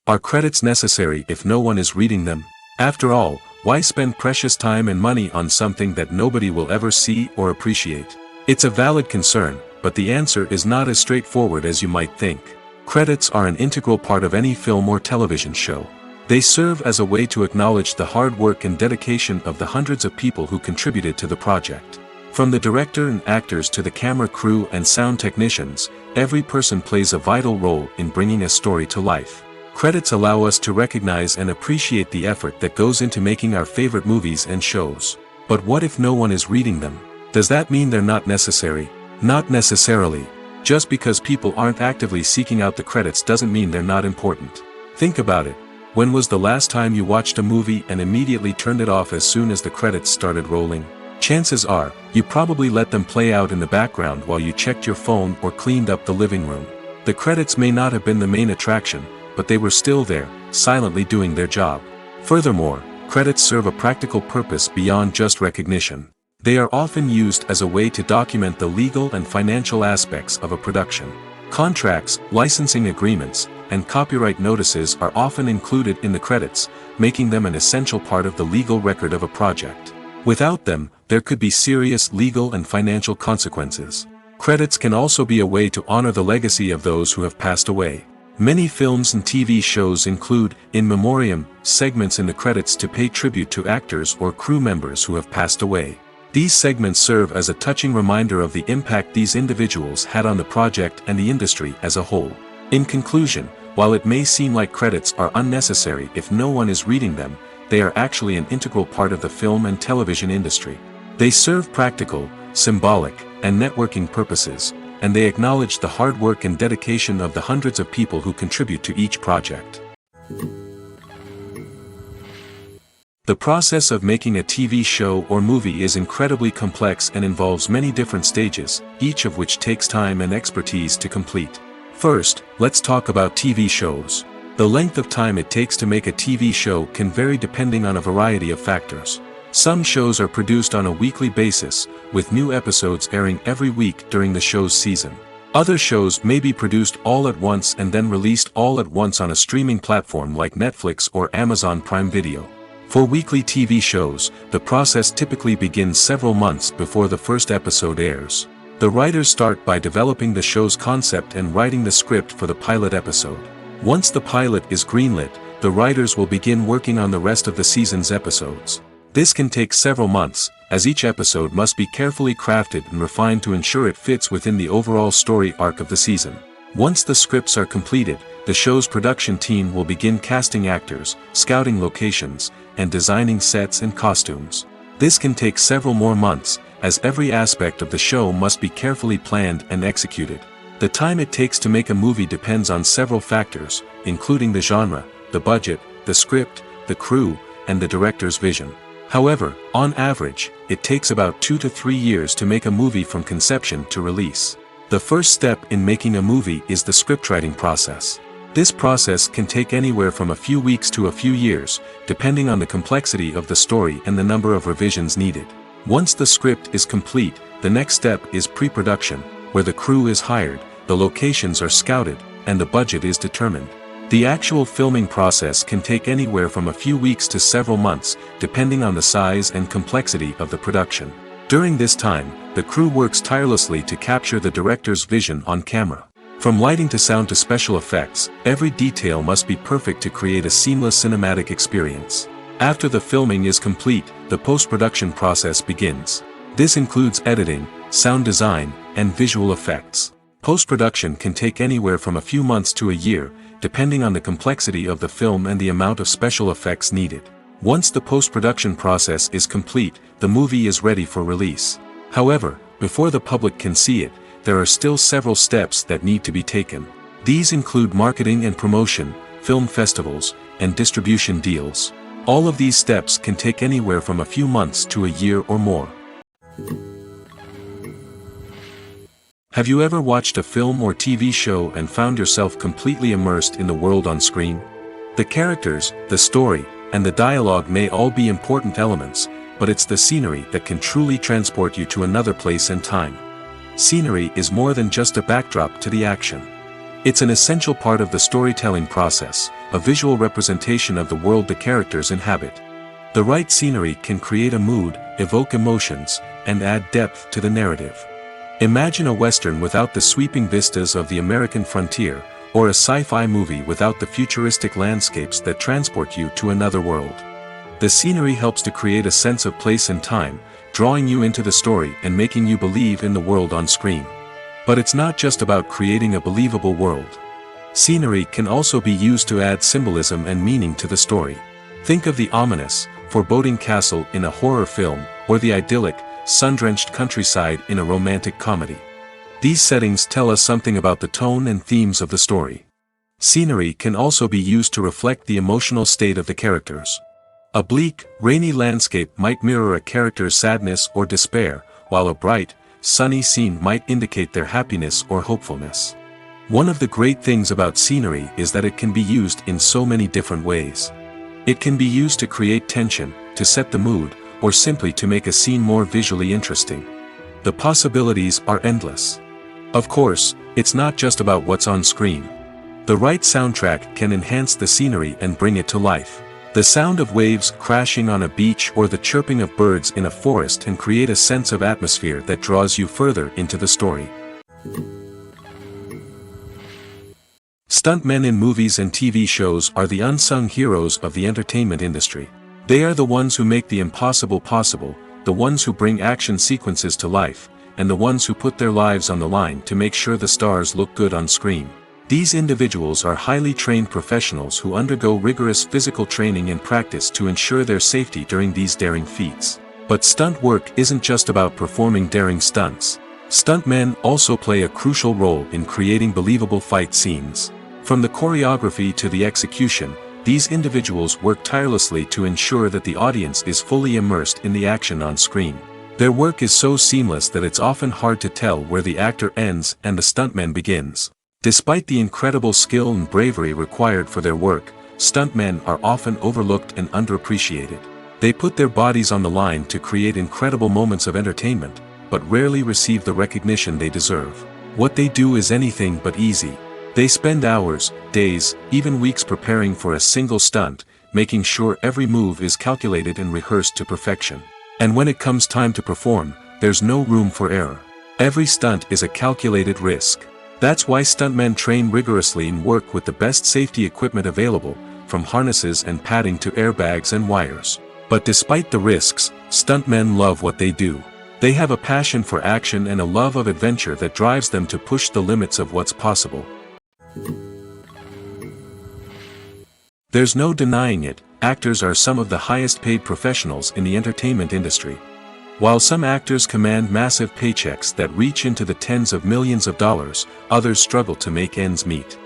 Are credits necessary if no one is reading them? After all, why spend precious time and money on something that nobody will ever see or appreciate? It's a valid concern, but the answer is not as straightforward as you might think. Credits are an integral part of any film or television show. They serve as a way to acknowledge the hard work and dedication of the hundreds of people who contributed to the project. From the director and actors to the camera crew and sound technicians, every person plays a vital role in bringing a story to life. Credits allow us to recognize and appreciate the effort that goes into making our favorite movies and shows. But what if no one is reading them? Does that mean they're not necessary? Not necessarily. Just because people aren't actively seeking out the credits doesn't mean they're not important. Think about it. When was the last time you watched a movie and immediately turned it off as soon as the credits started rolling? Chances are, you probably let them play out in the background while you checked your phone or cleaned up the living room. The credits may not have been the main attraction, but they were still there, silently doing their job. Furthermore, credits serve a practical purpose beyond just recognition. They are often used as a way to document the legal and financial aspects of a production. Contracts, licensing agreements, and copyright notices are often included in the credits, making them an essential part of the legal record of a project. Without them, there could be serious legal and financial consequences. Credits can also be a way to honor the legacy of those who have passed away. Many films and TV shows include, in memoriam, segments in the credits to pay tribute to actors or crew members who have passed away. These segments serve as a touching reminder of the impact these individuals had on the project and the industry as a whole. In conclusion, while it may seem like credits are unnecessary if no one is reading them, they are actually an integral part of the film and television industry. They serve practical, symbolic, and networking purposes, and they acknowledge the hard work and dedication of the hundreds of people who contribute to each project. The process of making a TV show or movie is incredibly complex and involves many different stages, each of which takes time and expertise to complete. First, let's talk about TV shows. The length of time it takes to make a TV show can vary depending on a variety of factors. Some shows are produced on a weekly basis, with new episodes airing every week during the show's season. Other shows may be produced all at once and then released all at once on a streaming platform like Netflix or Amazon Prime Video. For weekly TV shows, the process typically begins several months before the first episode airs. The writers start by developing the show's concept and writing the script for the pilot episode. Once the pilot is greenlit, the writers will begin working on the rest of the season's episodes. This can take several months, as each episode must be carefully crafted and refined to ensure it fits within the overall story arc of the season. Once the scripts are completed, the show's production team will begin casting actors, scouting locations, and designing sets and costumes. This can take several more months, as every aspect of the show must be carefully planned and executed. The time it takes to make a movie depends on several factors, including the genre, the budget, the script, the crew, and the director's vision. However, on average, it takes about 2 to 3 years to make a movie from conception to release. The first step in making a movie is the scriptwriting process. This process can take anywhere from a few weeks to a few years, depending on the complexity of the story and the number of revisions needed. Once the script is complete, the next step is pre-production, where the crew is hired, the locations are scouted, and the budget is determined. The actual filming process can take anywhere from a few weeks to several months, depending on the size and complexity of the production. During this time, the crew works tirelessly to capture the director's vision on camera. From lighting to sound to special effects, every detail must be perfect to create a seamless cinematic experience. After the filming is complete, the post-production process begins. This includes editing, sound design, and visual effects. Post-production can take anywhere from a few months to a year, depending on the complexity of the film and the amount of special effects needed. Once the post-production process is complete, the movie is ready for release. However, before the public can see it, there are still several steps that need to be taken. These include marketing and promotion, film festivals, and distribution deals. All of these steps can take anywhere from a few months to a year or more. Have you ever watched a film or TV show and found yourself completely immersed in the world on screen? The characters, the story, and the dialogue may all be important elements, but it's the scenery that can truly transport you to another place and time. Scenery is more than just a backdrop to the action. It's an essential part of the storytelling process, a visual representation of the world the characters inhabit. The right scenery can create a mood, evoke emotions, and add depth to the narrative. Imagine a Western without the sweeping vistas of the American frontier, or a sci-fi movie without the futuristic landscapes that transport you to another world. The scenery helps to create a sense of place and time, drawing you into the story and making you believe in the world on screen. But it's not just about creating a believable world. Scenery can also be used to add symbolism and meaning to the story. Think of the ominous, foreboding castle in a horror film, or the idyllic, sun-drenched countryside in a romantic comedy. These settings tell us something about the tone and themes of the story. Scenery can also be used to reflect the emotional state of the characters. A bleak, rainy landscape might mirror a character's sadness or despair, while a bright, sunny scene might indicate their happiness or hopefulness. One of the great things about scenery is that it can be used in so many different ways. It can be used to create tension, to set the mood, or simply to make a scene more visually interesting. The possibilities are endless. Of course, it's not just about what's on screen. The right soundtrack can enhance the scenery and bring it to life. The sound of waves crashing on a beach or the chirping of birds in a forest can create a sense of atmosphere that draws you further into the story. Stuntmen in movies and TV shows are the unsung heroes of the entertainment industry. They are the ones who make the impossible possible, the ones who bring action sequences to life, and the ones who put their lives on the line to make sure the stars look good on screen. These individuals are highly trained professionals who undergo rigorous physical training and practice to ensure their safety during these daring feats. But stunt work isn't just about performing daring stunts. Stuntmen also play a crucial role in creating believable fight scenes. From the choreography to the execution, these individuals work tirelessly to ensure that the audience is fully immersed in the action on screen. Their work is so seamless that it's often hard to tell where the actor ends and the stuntman begins. Despite the incredible skill and bravery required for their work, stuntmen are often overlooked and underappreciated. They put their bodies on the line to create incredible moments of entertainment, but rarely receive the recognition they deserve. What they do is anything but easy. They spend hours, days, even weeks preparing for a single stunt, making sure every move is calculated and rehearsed to perfection. And when it comes time to perform, there's no room for error. Every stunt is a calculated risk. That's why stuntmen train rigorously and work with the best safety equipment available, from harnesses and padding to airbags and wires. But despite the risks, stuntmen love what they do. They have a passion for action and a love of adventure that drives them to push the limits of what's possible. There's no denying it, actors are some of the highest paid professionals in the entertainment industry. While some actors command massive paychecks that reach into the tens of millions of dollars, others struggle to make ends meet.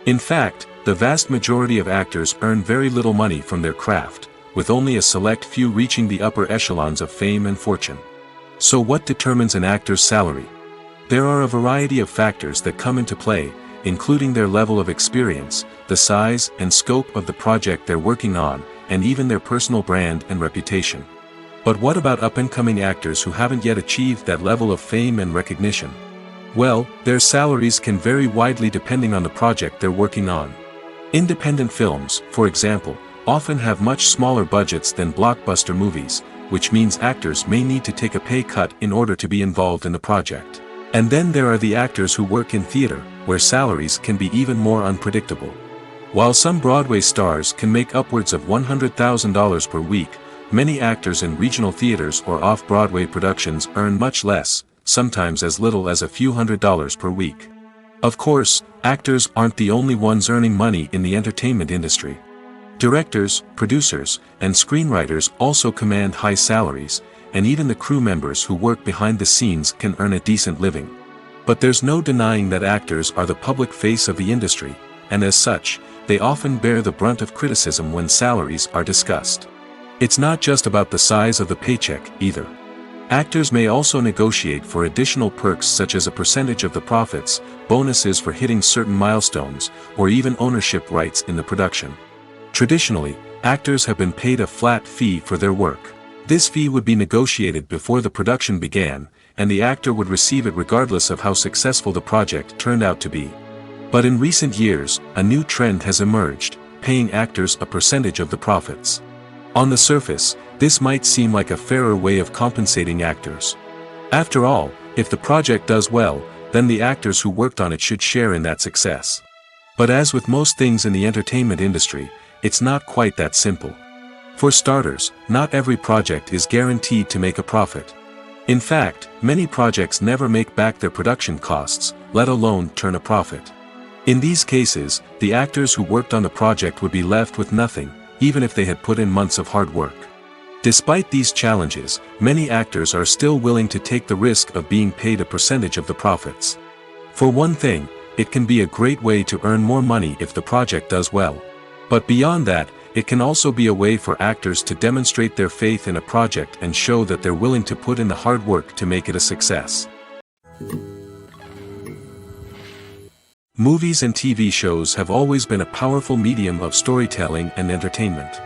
In fact, the vast majority of actors earn very little money from their craft, with only a select few reaching the upper echelons of fame and fortune. So what determines an actor's salary? There are a variety of factors that come into play, including their level of experience, the size and scope of the project they're working on, and even their personal brand and reputation. But what about up-and-coming actors who haven't yet achieved that level of fame and recognition? Well, their salaries can vary widely depending on the project they're working on. Independent films, for example, often have much smaller budgets than blockbuster movies, which means actors may need to take a pay cut in order to be involved in the project. And then there are the actors who work in theater, where salaries can be even more unpredictable. While some Broadway stars can make upwards of $100,000 per week, many actors in regional theaters or off-Broadway productions earn much less, sometimes as little as a few $100s per week. Of course, actors aren't the only ones earning money in the entertainment industry. Directors, producers, and screenwriters also command high salaries, and even the crew members who work behind the scenes can earn a decent living. But there's no denying that actors are the public face of the industry, and as such, they often bear the brunt of criticism when salaries are discussed. It's not just about the size of the paycheck, either. Actors may also negotiate for additional perks such as a percentage of the profits, bonuses for hitting certain milestones, or even ownership rights in the production. Traditionally, actors have been paid a flat fee for their work. This fee would be negotiated before the production began, and the actor would receive it regardless of how successful the project turned out to be. But in recent years, a new trend has emerged, paying actors a percentage of the profits. On the surface, this might seem like a fairer way of compensating actors. After all, if the project does well, then the actors who worked on it should share in that success. But as with most things in the entertainment industry, it's not quite that simple. For starters, not every project is guaranteed to make a profit. In fact, many projects never make back their production costs, let alone turn a profit. In these cases, the actors who worked on the project would be left with nothing, even if they had put in months of hard work. Despite these challenges, many actors are still willing to take the risk of being paid a percentage of the profits. For one thing, it can be a great way to earn more money if the project does well. But beyond that, it can also be a way for actors to demonstrate their faith in a project and show that they're willing to put in the hard work to make it a success. Movies and TV shows have always been a powerful medium of storytelling and entertainment.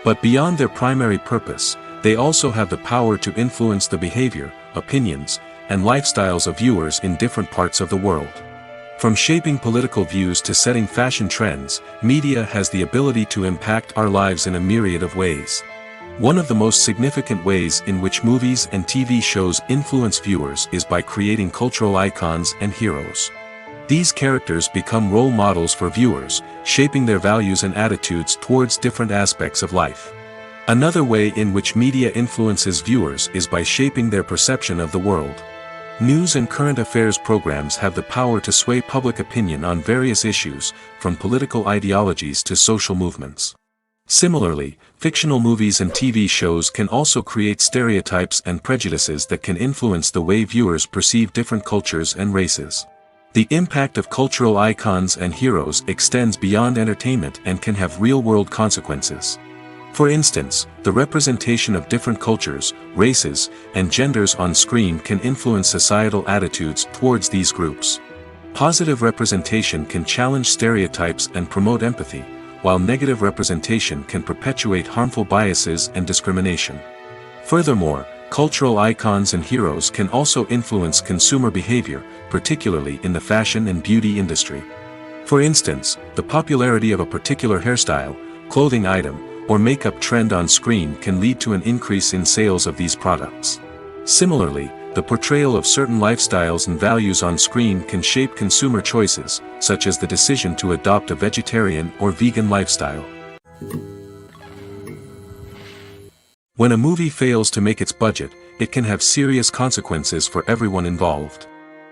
But beyond their primary purpose, they also have the power to influence the behavior, opinions, and lifestyles of viewers in different parts of the world. From shaping political views to setting fashion trends, media has the ability to impact our lives in a myriad of ways. One of the most significant ways in which movies and TV shows influence viewers is by creating cultural icons and heroes. These characters become role models for viewers, shaping their values and attitudes towards different aspects of life. Another way in which media influences viewers is by shaping their perception of the world. News and current affairs programs have the power to sway public opinion on various issues, from political ideologies to social movements. Similarly, fictional movies and TV shows can also create stereotypes and prejudices that can influence the way viewers perceive different cultures and races. The impact of cultural icons and heroes extends beyond entertainment and can have real-world consequences. For instance, the representation of different cultures, races, and genders on screen can influence societal attitudes towards these groups. Positive representation can challenge stereotypes and promote empathy, while negative representation can perpetuate harmful biases and discrimination. Furthermore, cultural icons and heroes can also influence consumer behavior, particularly in the fashion and beauty industry. For instance, the popularity of a particular hairstyle, clothing item, or makeup trend on screen can lead to an increase in sales of these products. Similarly, the portrayal of certain lifestyles and values on screen can shape consumer choices, such as the decision to adopt a vegetarian or vegan lifestyle. When a movie fails to make its budget, it can have serious consequences for everyone involved.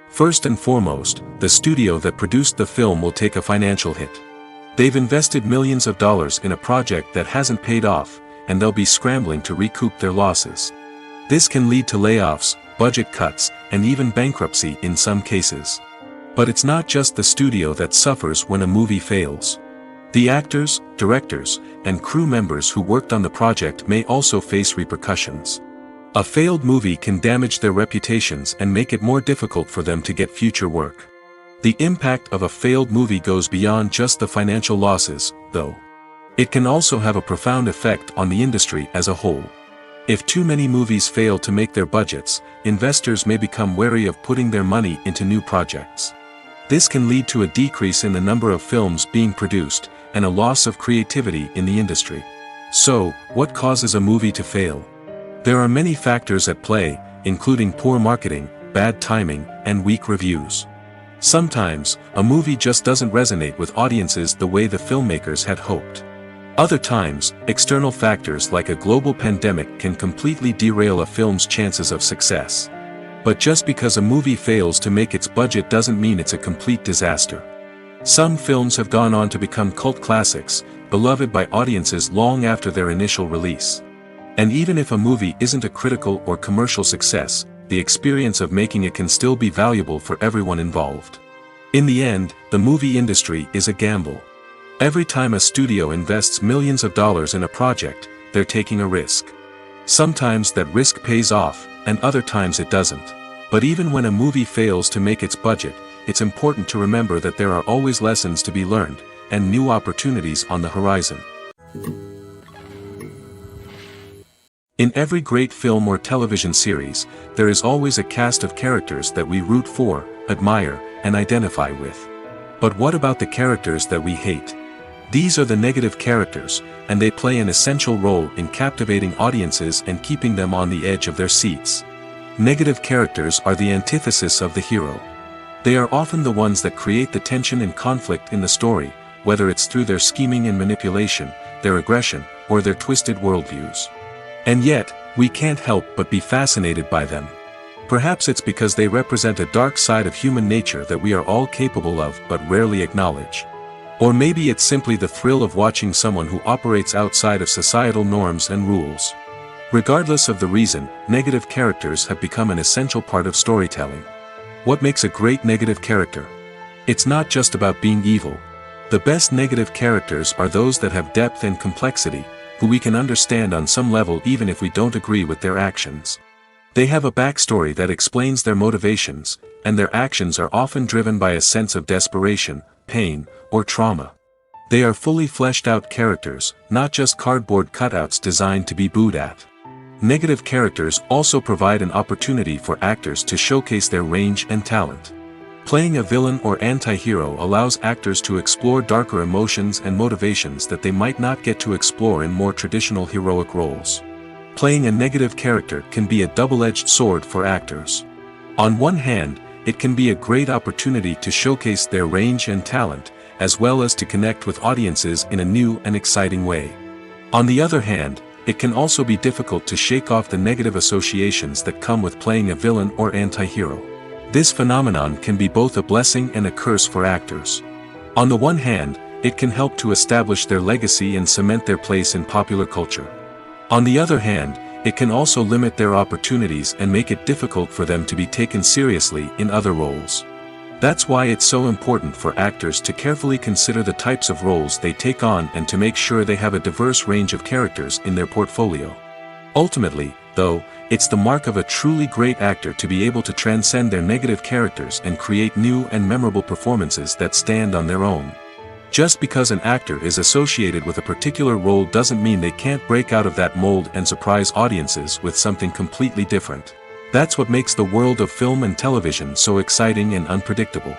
First and foremost, the studio that produced the film will take a financial hit. They've invested millions of dollars in a project that hasn't paid off, and they'll be scrambling to recoup their losses. This can lead to layoffs, budget cuts, and even bankruptcy in some cases. But it's not just the studio that suffers when a movie fails. The actors, directors, and crew members who worked on the project may also face repercussions. A failed movie can damage their reputations and make it more difficult for them to get future work. The impact of a failed movie goes beyond just the financial losses, though. It can also have a profound effect on the industry as a whole. If too many movies fail to make their budgets, investors may become wary of putting their money into new projects. This can lead to a decrease in the number of films being produced, and a loss of creativity in the industry. So, what causes a movie to fail? There are many factors at play, including poor marketing, bad timing, and weak reviews. Sometimes, a movie just doesn't resonate with audiences the way the filmmakers had hoped. Other times, external factors like a global pandemic can completely derail a film's chances of success. But just because a movie fails to make its budget doesn't mean it's a complete disaster. Some films have gone on to become cult classics, beloved by audiences long after their initial release. And even if a movie isn't a critical or commercial success, the experience of making it can still be valuable for everyone involved. In the end, the movie industry is a gamble. Every time a studio invests millions of dollars in a project, they're taking a risk. Sometimes that risk pays off, and other times it doesn't. But even when a movie fails to make its budget, it's important to remember that there are always lessons to be learned, and new opportunities on the horizon. In every great film or television series, there is always a cast of characters that we root for, admire, and identify with. But what about the characters that we hate? These are the negative characters, and they play an essential role in captivating audiences and keeping them on the edge of their seats. Negative characters are the antithesis of the hero. They are often the ones that create the tension and conflict in the story, whether it's through their scheming and manipulation, their aggression, or their twisted worldviews. And yet, we can't help but be fascinated by them. Perhaps it's because they represent a dark side of human nature that we are all capable of but rarely acknowledge. Or maybe it's simply the thrill of watching someone who operates outside of societal norms and rules. Regardless of the reason, negative characters have become an essential part of storytelling. What makes a great negative character? It's not just about being evil. The best negative characters are those that have depth and complexity, who we can understand on some level even if we don't agree with their actions. They have a backstory that explains their motivations, and their actions are often driven by a sense of desperation, pain, or trauma. They are fully fleshed out characters, not just cardboard cutouts designed to be booed at. Negative characters also provide an opportunity for actors to showcase their range and talent. Playing a villain or anti-hero allows actors to explore darker emotions and motivations that they might not get to explore in more traditional heroic roles. Playing a negative character can be a double-edged sword for actors. On one hand, it can be a great opportunity to showcase their range and talent, as well as to connect with audiences in a new and exciting way. On the other hand, it can also be difficult to shake off the negative associations that come with playing a villain or anti-hero. This phenomenon can be both a blessing and a curse for actors. On the one hand, it can help to establish their legacy and cement their place in popular culture. On the other hand, it can also limit their opportunities and make it difficult for them to be taken seriously in other roles. That's why it's so important for actors to carefully consider the types of roles they take on and to make sure they have a diverse range of characters in their portfolio. Ultimately, though, it's the mark of a truly great actor to be able to transcend their negative characters and create new and memorable performances that stand on their own. Just because an actor is associated with a particular role doesn't mean they can't break out of that mold and surprise audiences with something completely different. That's what makes the world of film and television so exciting and unpredictable.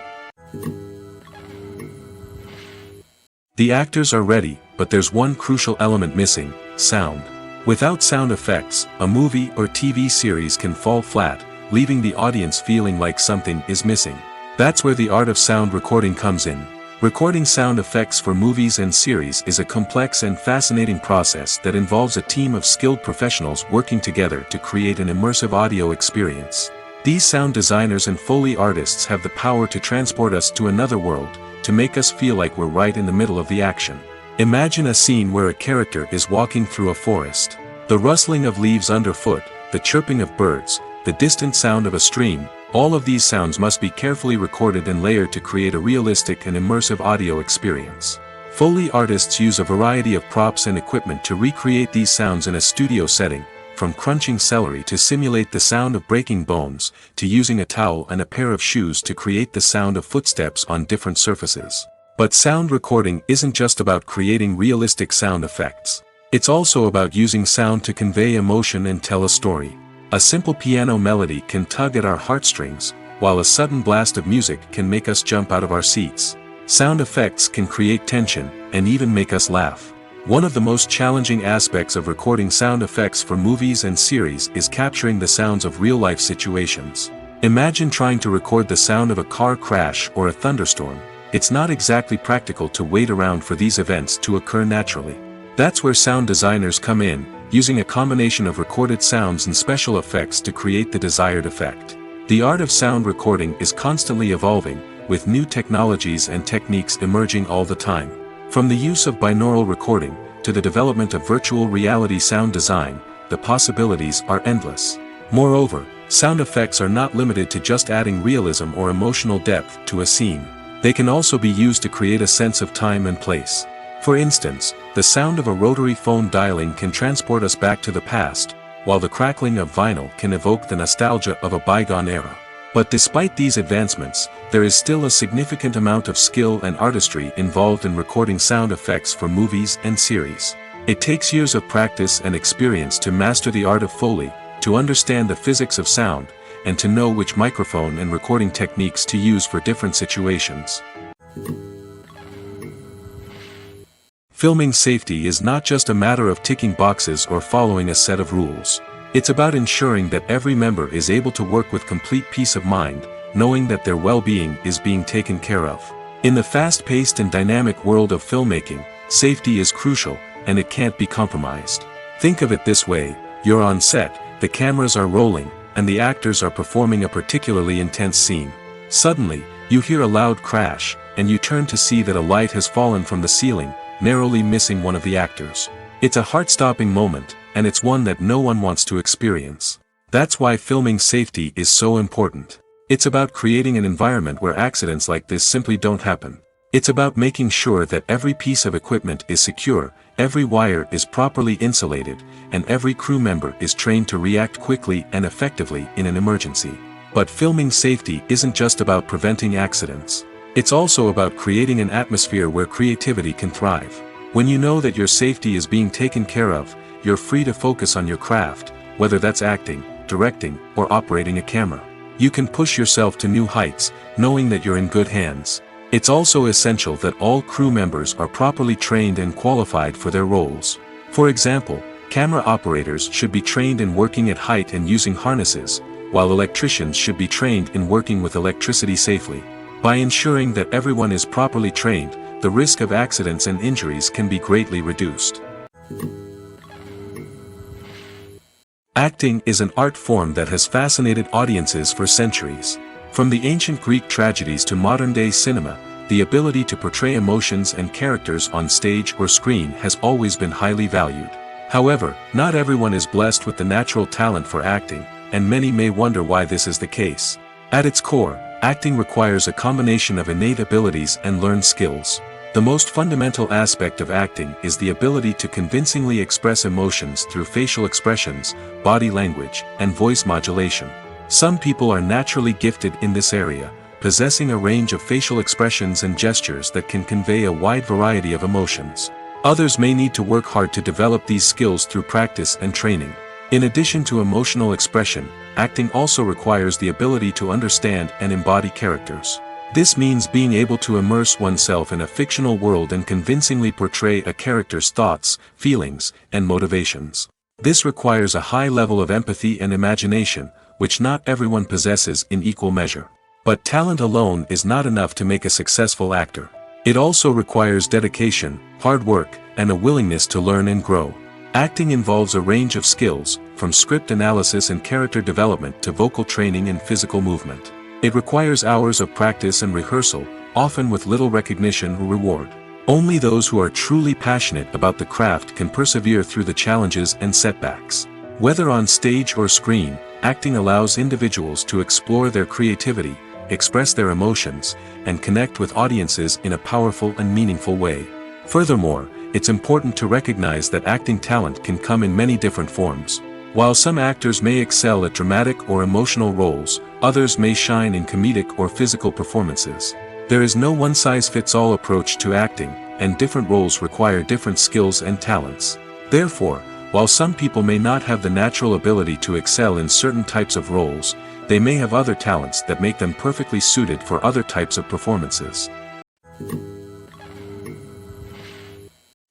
The actors are ready, but there's one crucial element missing: sound. Without sound effects, a movie or TV series can fall flat, leaving the audience feeling like something is missing. That's where the art of sound recording comes in. Recording sound effects for movies and series is a complex and fascinating process that involves a team of skilled professionals working together to create an immersive audio experience. These sound designers and Foley artists have the power to transport us to another world, to make us feel like we're right in the middle of the action. Imagine a scene where a character is walking through a forest. The rustling of leaves underfoot, the chirping of birds, the distant sound of a stream, all of these sounds must be carefully recorded and layered to create a realistic and immersive audio experience. Foley artists use a variety of props and equipment to recreate these sounds in a studio setting, from crunching celery to simulate the sound of breaking bones, to using a towel and a pair of shoes to create the sound of footsteps on different surfaces. But sound recording isn't just about creating realistic sound effects. It's also about using sound to convey emotion and tell a story. A simple piano melody can tug at our heartstrings, while a sudden blast of music can make us jump out of our seats. Sound effects can create tension, and even make us laugh. One of the most challenging aspects of recording sound effects for movies and series is capturing the sounds of real-life situations. Imagine trying to record the sound of a car crash or a thunderstorm. It's not exactly practical to wait around for these events to occur naturally. That's where sound designers come in, using a combination of recorded sounds and special effects to create the desired effect. The art of sound recording is constantly evolving, with new technologies and techniques emerging all the time. From the use of binaural recording, to the development of virtual reality sound design, the possibilities are endless. Moreover, sound effects are not limited to just adding realism or emotional depth to a scene. They can also be used to create a sense of time and place. For instance, the sound of a rotary phone dialing can transport us back to the past, while the crackling of vinyl can evoke the nostalgia of a bygone era. But despite these advancements, there is still a significant amount of skill and artistry involved in recording sound effects for movies and series. It takes years of practice and experience to master the art of Foley, to understand the physics of sound, and to know which microphone and recording techniques to use for different situations. Filming safety is not just a matter of ticking boxes or following a set of rules. It's about ensuring that every member is able to work with complete peace of mind, knowing that their well-being is being taken care of. In the fast-paced and dynamic world of filmmaking, safety is crucial, and it can't be compromised. Think of it this way: you're on set, the cameras are rolling, and the actors are performing a particularly intense scene. Suddenly, you hear a loud crash, and you turn to see that a light has fallen from the ceiling, narrowly missing one of the actors. It's a heart-stopping moment, and it's one that no one wants to experience. That's why filming safety is so important. It's about creating an environment where accidents like this simply don't happen. It's about making sure that every piece of equipment is secure, every wire is properly insulated, and every crew member is trained to react quickly and effectively in an emergency. But filming safety isn't just about preventing accidents. It's also about creating an atmosphere where creativity can thrive. When you know that your safety is being taken care of, you're free to focus on your craft, whether that's acting, directing, or operating a camera. You can push yourself to new heights, knowing that you're in good hands. It's also essential that all crew members are properly trained and qualified for their roles. For example, camera operators should be trained in working at height and using harnesses, while electricians should be trained in working with electricity safely. By ensuring that everyone is properly trained, the risk of accidents and injuries can be greatly reduced. Acting is an art form that has fascinated audiences for centuries. From the ancient Greek tragedies to modern-day cinema, the ability to portray emotions and characters on stage or screen has always been highly valued. However, not everyone is blessed with the natural talent for acting, and many may wonder why this is the case. At its core, acting requires a combination of innate abilities and learned skills. The most fundamental aspect of acting is the ability to convincingly express emotions through facial expressions, body language, and voice modulation. Some people are naturally gifted in this area, possessing a range of facial expressions and gestures that can convey a wide variety of emotions. Others may need to work hard to develop these skills through practice and training. In addition to emotional expression, acting also requires the ability to understand and embody characters. This means being able to immerse oneself in a fictional world and convincingly portray a character's thoughts, feelings, and motivations. This requires a high level of empathy and imagination, which not everyone possesses in equal measure. But talent alone is not enough to make a successful actor. It also requires dedication, hard work, and a willingness to learn and grow. Acting involves a range of skills, from script analysis and character development to vocal training and physical movement. It requires hours of practice and rehearsal, often with little recognition or reward. Only those who are truly passionate about the craft can persevere through the challenges and setbacks. Whether on stage or screen, acting allows individuals to explore their creativity, express their emotions, and connect with audiences in a powerful and meaningful way. Furthermore, it's important to recognize that acting talent can come in many different forms. While some actors may excel at dramatic or emotional roles, others may shine in comedic or physical performances. There is no one-size-fits-all approach to acting, and different roles require different skills and talents. Therefore, while some people may not have the natural ability to excel in certain types of roles, they may have other talents that make them perfectly suited for other types of performances.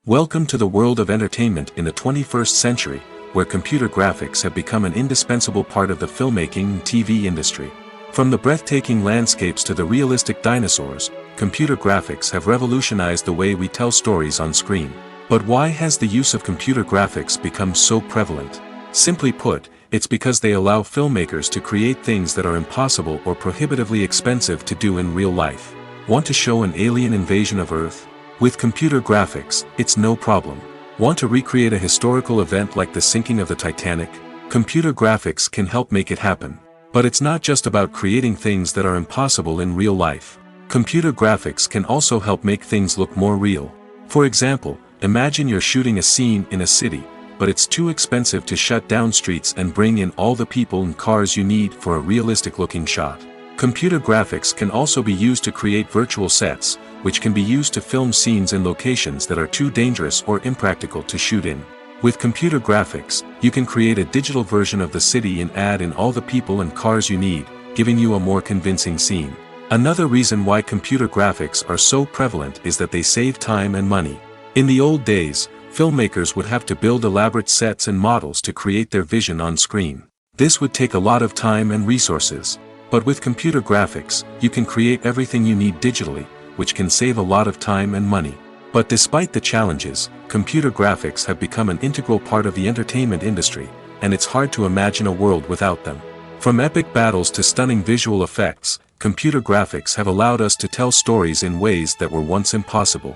Welcome to the world of entertainment in the 21st century, where computer graphics have become an indispensable part of the filmmaking and TV industry. From the breathtaking landscapes to the realistic dinosaurs, computer graphics have revolutionized the way we tell stories on screen. But why has the use of computer graphics become so prevalent? Simply put, it's because they allow filmmakers to create things that are impossible or prohibitively expensive to do in real life. Want to show an alien invasion of Earth? With computer graphics, it's no problem. Want to recreate a historical event like the sinking of the Titanic? Computer graphics can help make it happen. But it's not just about creating things that are impossible in real life. Computer graphics can also help make things look more real. For example, imagine you're shooting a scene in a city, but it's too expensive to shut down streets and bring in all the people and cars you need for a realistic-looking shot. Computer graphics can also be used to create virtual sets, which can be used to film scenes in locations that are too dangerous or impractical to shoot in. With computer graphics, you can create a digital version of the city and add in all the people and cars you need, giving you a more convincing scene. Another reason why computer graphics are so prevalent is that they save time and money. In the old days, filmmakers would have to build elaborate sets and models to create their vision on screen. This would take a lot of time and resources. But with computer graphics, you can create everything you need digitally, which can save a lot of time and money. But despite the challenges, computer graphics have become an integral part of the entertainment industry, and it's hard to imagine a world without them. From epic battles to stunning visual effects, computer graphics have allowed us to tell stories in ways that were once impossible.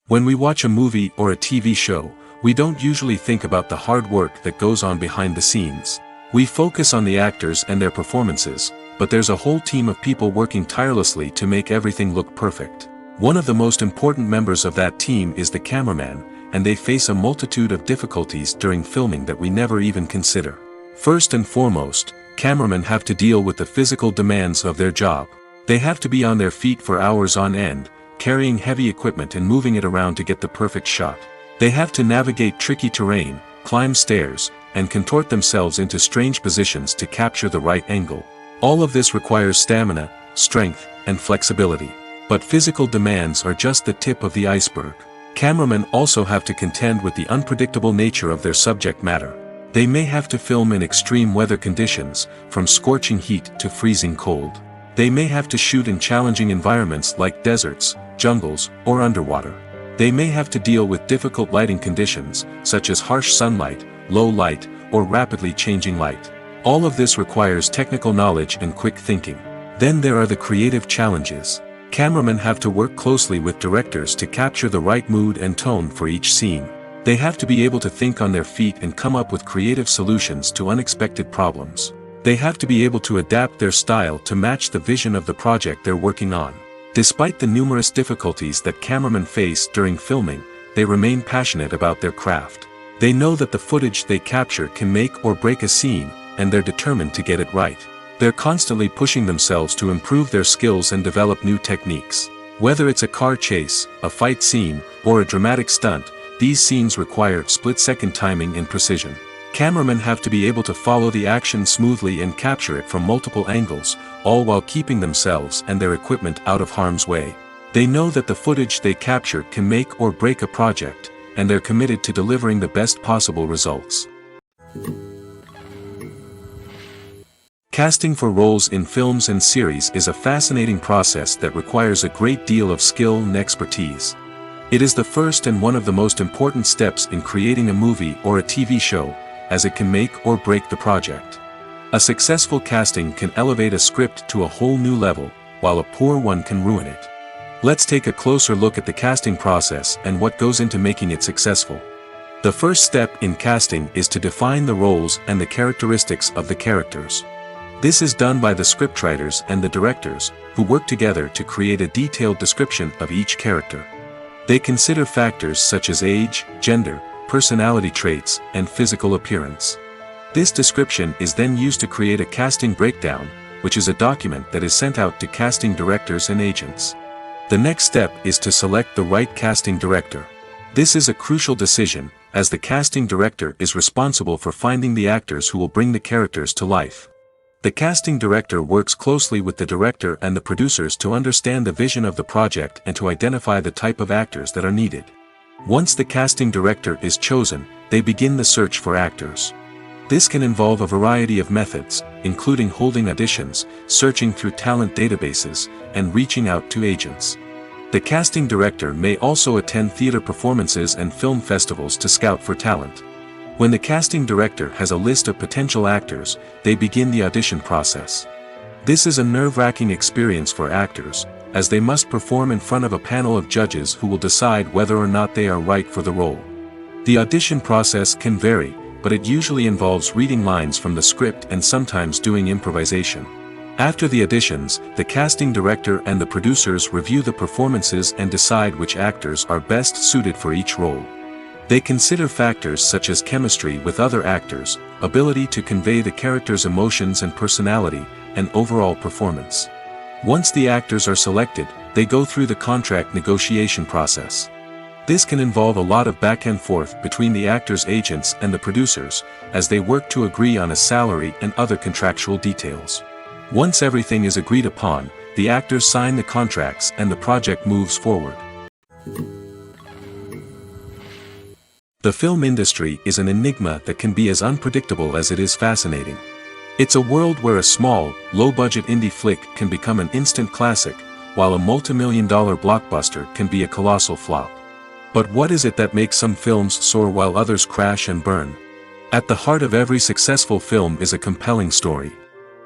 When we watch a movie or a TV show, we don't usually think about the hard work that goes on behind the scenes. We focus on the actors and their performances, but there's a whole team of people working tirelessly to make everything look perfect. One of the most important members of that team is the cameraman, and they face a multitude of difficulties during filming that we never even consider. First and foremost, cameramen have to deal with the physical demands of their job. They have to be on their feet for hours on end, carrying heavy equipment and moving it around to get the perfect shot. They have to navigate tricky terrain, climb stairs, and contort themselves into strange positions to capture the right angle. All of this requires stamina, strength, and flexibility. But physical demands are just the tip of the iceberg. Cameramen also have to contend with the unpredictable nature of their subject matter. They may have to film in extreme weather conditions, from scorching heat to freezing cold. They may have to shoot in challenging environments like deserts, jungles, or underwater. They may have to deal with difficult lighting conditions, such as harsh sunlight, low light, or rapidly changing light. All of this requires technical knowledge and quick thinking. Then there are the creative challenges. Cameramen have to work closely with directors to capture the right mood and tone for each scene. They have to be able to think on their feet and come up with creative solutions to unexpected problems. They have to be able to adapt their style to match the vision of the project they're working on. Despite the numerous difficulties that cameramen face during filming, they remain passionate about their craft. They know that the footage they capture can make or break a scene, and they're determined to get it right. They're constantly pushing themselves to improve their skills and develop new techniques. Whether it's a car chase, a fight scene, or a dramatic stunt, these scenes require split-second timing and precision. Cameramen have to be able to follow the action smoothly and capture it from multiple angles, all while keeping themselves and their equipment out of harm's way. They know that the footage they capture can make or break a project, and they're committed to delivering the best possible results. Casting for roles in films and series is a fascinating process that requires a great deal of skill and expertise. It is the first and one of the most important steps in creating a movie or a TV show, as it can make or break the project. A successful casting can elevate a script to a whole new level, while a poor one can ruin it. Let's take a closer look at the casting process and what goes into making it successful. The first step in casting is to define the roles and the characteristics of the characters. This is done by the scriptwriters and the directors, who work together to create a detailed description of each character. They consider factors such as age, gender, personality traits, and physical appearance. This description is then used to create a casting breakdown, which is a document that is sent out to casting directors and agents. The next step is to select the right casting director. This is a crucial decision, as the casting director is responsible for finding the actors who will bring the characters to life. The casting director works closely with the director and the producers to understand the vision of the project and to identify the type of actors that are needed. Once the casting director is chosen, they begin the search for actors. This can involve a variety of methods, including holding auditions, searching through talent databases, and reaching out to agents. The casting director may also attend theater performances and film festivals to scout for talent. When the casting director has a list of potential actors, they begin the audition process. This is a nerve-wracking experience for actors, as they must perform in front of a panel of judges who will decide whether or not they are right for the role. The audition process can vary, but it usually involves reading lines from the script and sometimes doing improvisation. After the auditions, the casting director and the producers review the performances and decide which actors are best suited for each role. They consider factors such as chemistry with other actors, ability to convey the character's emotions and personality, and overall performance. Once the actors are selected, they go through the contract negotiation process. This can involve a lot of back and forth between the actors' agents and the producers, as they work to agree on a salary and other contractual details. Once everything is agreed upon, the actors sign the contracts and the project moves forward. The film industry is an enigma that can be as unpredictable as it is fascinating. It's a world where a small, low-budget indie flick can become an instant classic, while a multi-million-dollar blockbuster can be a colossal flop. But what is it that makes some films soar while others crash and burn? At the heart of every successful film is a compelling story.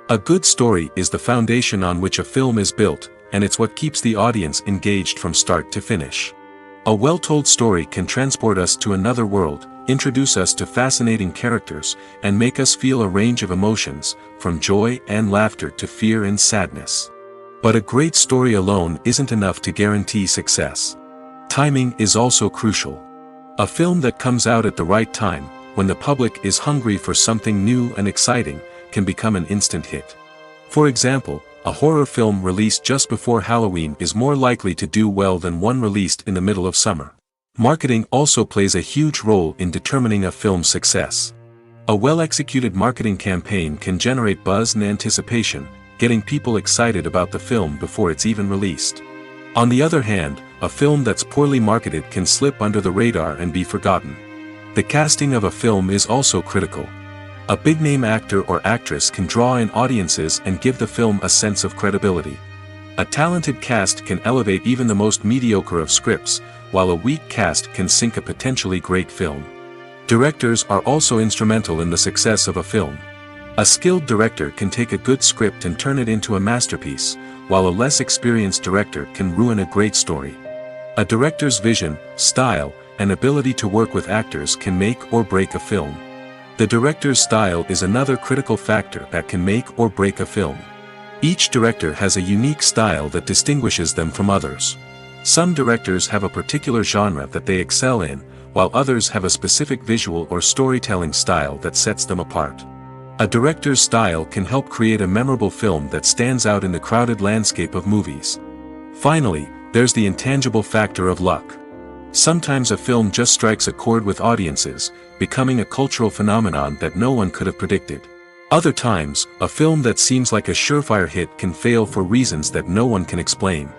A good story is the foundation on which a film is built, and it's what keeps the audience engaged from start to finish. A well-told story can transport us to another world, introduce us to fascinating characters, and make us feel a range of emotions, from joy and laughter to fear and sadness. But a great story alone isn't enough to guarantee success. Timing is also crucial. A film that comes out at the right time, when the public is hungry for something new and exciting, can become an instant hit. For example, a horror film released just before Halloween is more likely to do well than one released in the middle of summer. Marketing also plays a huge role in determining a film's success. A well-executed marketing campaign can generate buzz and anticipation, getting people excited about the film before it's even released. On the other hand, a film that's poorly marketed can slip under the radar and be forgotten. The casting of a film is also critical. A big-name actor or actress can draw in audiences and give the film a sense of credibility. A talented cast can elevate even the most mediocre of scripts, while a weak cast can sink a potentially great film. Directors are also instrumental in the success of a film. A skilled director can take a good script and turn it into a masterpiece, while a less experienced director can ruin a great story. A director's vision, style, and ability to work with actors can make or break a film. The director's style is another critical factor that can make or break a film. Each director has a unique style that distinguishes them from others. Some directors have a particular genre that they excel in, while others have a specific visual or storytelling style that sets them apart. A director's style can help create a memorable film that stands out in the crowded landscape of movies. Finally, there's the intangible factor of luck. Sometimes a film just strikes a chord with audiences, becoming a cultural phenomenon that no one could have predicted. Other times, a film that seems like a surefire hit can fail for reasons that no one can explain.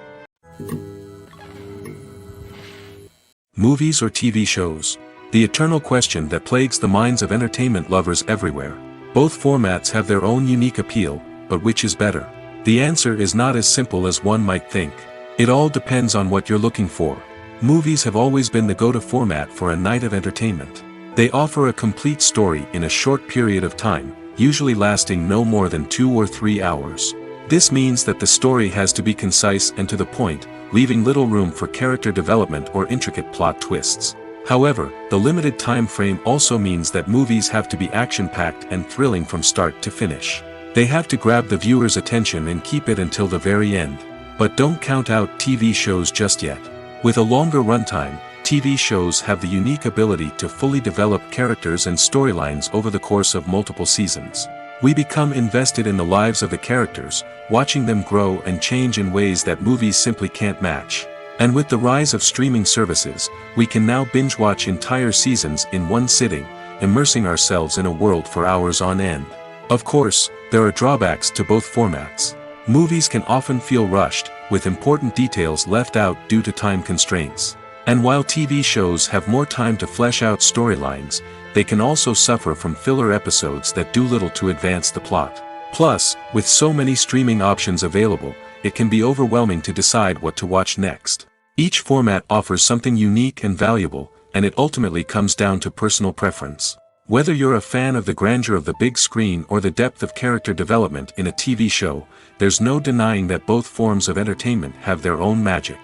Movies or TV shows? The eternal question that plagues the minds of entertainment lovers everywhere. Both formats have their own unique appeal, but which is better? The answer is not as simple as one might think. It all depends on what you're looking for. Movies have always been the go-to format for a night of entertainment. They offer a complete story in a short period of time, usually lasting no more than 2 or 3 hours. This means that the story has to be concise and to the point, leaving little room for character development or intricate plot twists. However, the limited time frame also means that movies have to be action-packed and thrilling from start to finish. They have to grab the viewer's attention and keep it until the very end. But don't count out TV shows just yet. With a longer runtime, TV shows have the unique ability to fully develop characters and storylines over the course of multiple seasons. We become invested in the lives of the characters, watching them grow and change in ways that movies simply can't match. And with the rise of streaming services, we can now binge-watch entire seasons in one sitting, immersing ourselves in a world for hours on end. Of course, there are drawbacks to both formats. Movies can often feel rushed, with important details left out due to time constraints. And while TV shows have more time to flesh out storylines, they can also suffer from filler episodes that do little to advance the plot. Plus, with so many streaming options available, it can be overwhelming to decide what to watch next. Each format offers something unique and valuable, and it ultimately comes down to personal preference. Whether you're a fan of the grandeur of the big screen or the depth of character development in a TV show, there's no denying that both forms of entertainment have their own magic.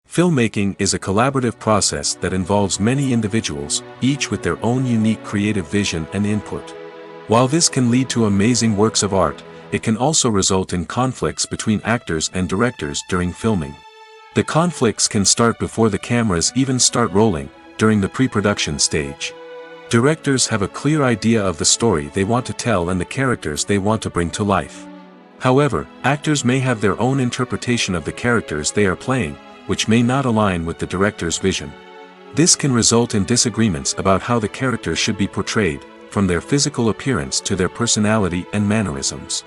Filmmaking is a collaborative process that involves many individuals, each with their own unique creative vision and input. While this can lead to amazing works of art, it can also result in conflicts between actors and directors during filming. The conflicts can start before the cameras even start rolling, during the pre-production stage. Directors have a clear idea of the story they want to tell and the characters they want to bring to life. However, actors may have their own interpretation of the characters they are playing, which may not align with the director's vision. This can result in disagreements about how the characters should be portrayed, from their physical appearance to their personality and mannerisms.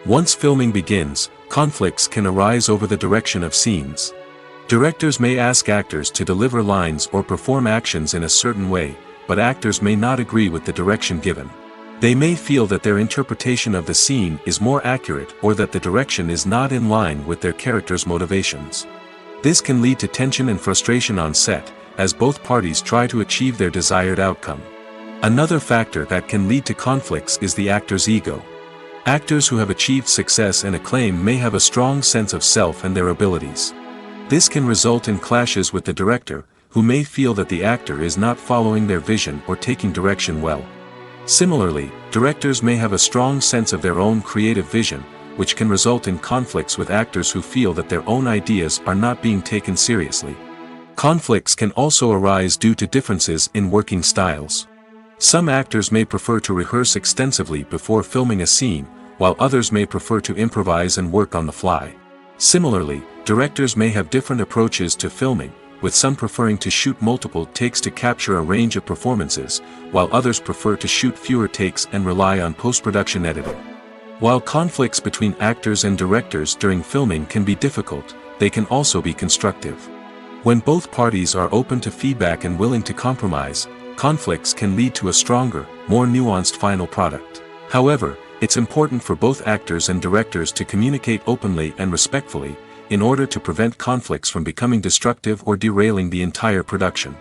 Once filming begins, conflicts can arise over the direction of scenes. Directors may ask actors to deliver lines or perform actions in a certain way, but actors may not agree with the direction given. They may feel that their interpretation of the scene is more accurate or that the direction is not in line with their character's motivations. This can lead to tension and frustration on set, as both parties try to achieve their desired outcome. Another factor that can lead to conflicts is the actor's ego. Actors who have achieved success and acclaim may have a strong sense of self and their abilities. This can result in clashes with the director, who may feel that the actor is not following their vision or taking direction well. Similarly, directors may have a strong sense of their own creative vision, which can result in conflicts with actors who feel that their own ideas are not being taken seriously. Conflicts can also arise due to differences in working styles. Some actors may prefer to rehearse extensively before filming a scene, while others may prefer to improvise and work on the fly. Similarly, directors may have different approaches to filming, with some preferring to shoot multiple takes to capture a range of performances, while others prefer to shoot fewer takes and rely on post-production editing. While conflicts between actors and directors during filming can be difficult, they can also be constructive. When both parties are open to feedback and willing to compromise, conflicts can lead to a stronger, more nuanced final product. However, it's important for both actors and directors to communicate openly and respectfully, in order to prevent conflicts from becoming destructive or derailing the entire production.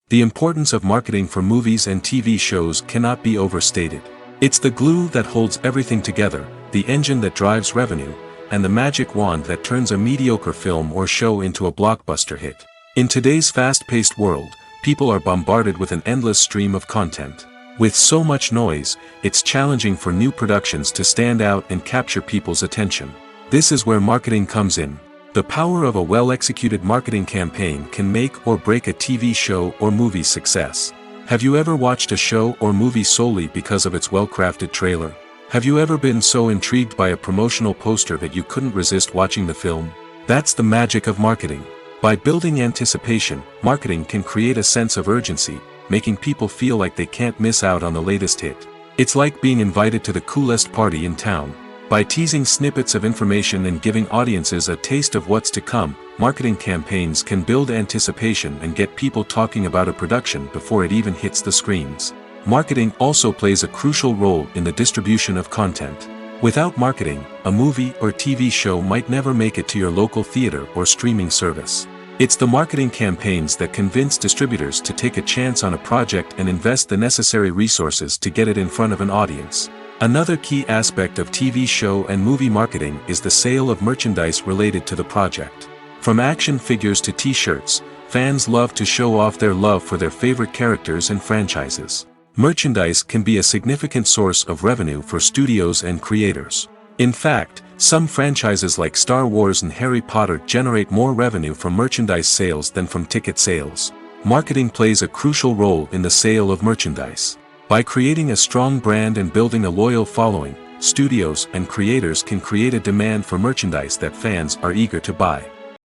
The importance of marketing for movies and TV shows cannot be overstated. It's the glue that holds everything together, the engine that drives revenue, and the magic wand that turns a mediocre film or show into a blockbuster hit. In today's fast-paced world, people are bombarded with an endless stream of content. With so much noise, it's challenging for new productions to stand out and capture people's attention. This is where marketing comes in. The power of a well-executed marketing campaign can make or break a TV show or movie's success. Have you ever watched a show or movie solely because of its well-crafted trailer? Have you ever been so intrigued by a promotional poster that you couldn't resist watching the film? That's the magic of marketing. By building anticipation, marketing can create a sense of urgency, making people feel like they can't miss out on the latest hit. It's like being invited to the coolest party in town. By teasing snippets of information and giving audiences a taste of what's to come, marketing campaigns can build anticipation and get people talking about a production before it even hits the screens. Marketing also plays a crucial role in the distribution of content. Without marketing, a movie or TV show might never make it to your local theater or streaming service. It's the marketing campaigns that convince distributors to take a chance on a project and invest the necessary resources to get it in front of an audience. Another key aspect of TV show and movie marketing is the sale of merchandise related to the project. From action figures to t-shirts, fans love to show off their love for their favorite characters and franchises. Merchandise can be a significant source of revenue for studios and creators. In fact, some franchises like Star Wars and Harry Potter generate more revenue from merchandise sales than from ticket sales. Marketing plays a crucial role in the sale of merchandise. By creating a strong brand and building a loyal following, studios and creators can create a demand for merchandise that fans are eager to buy.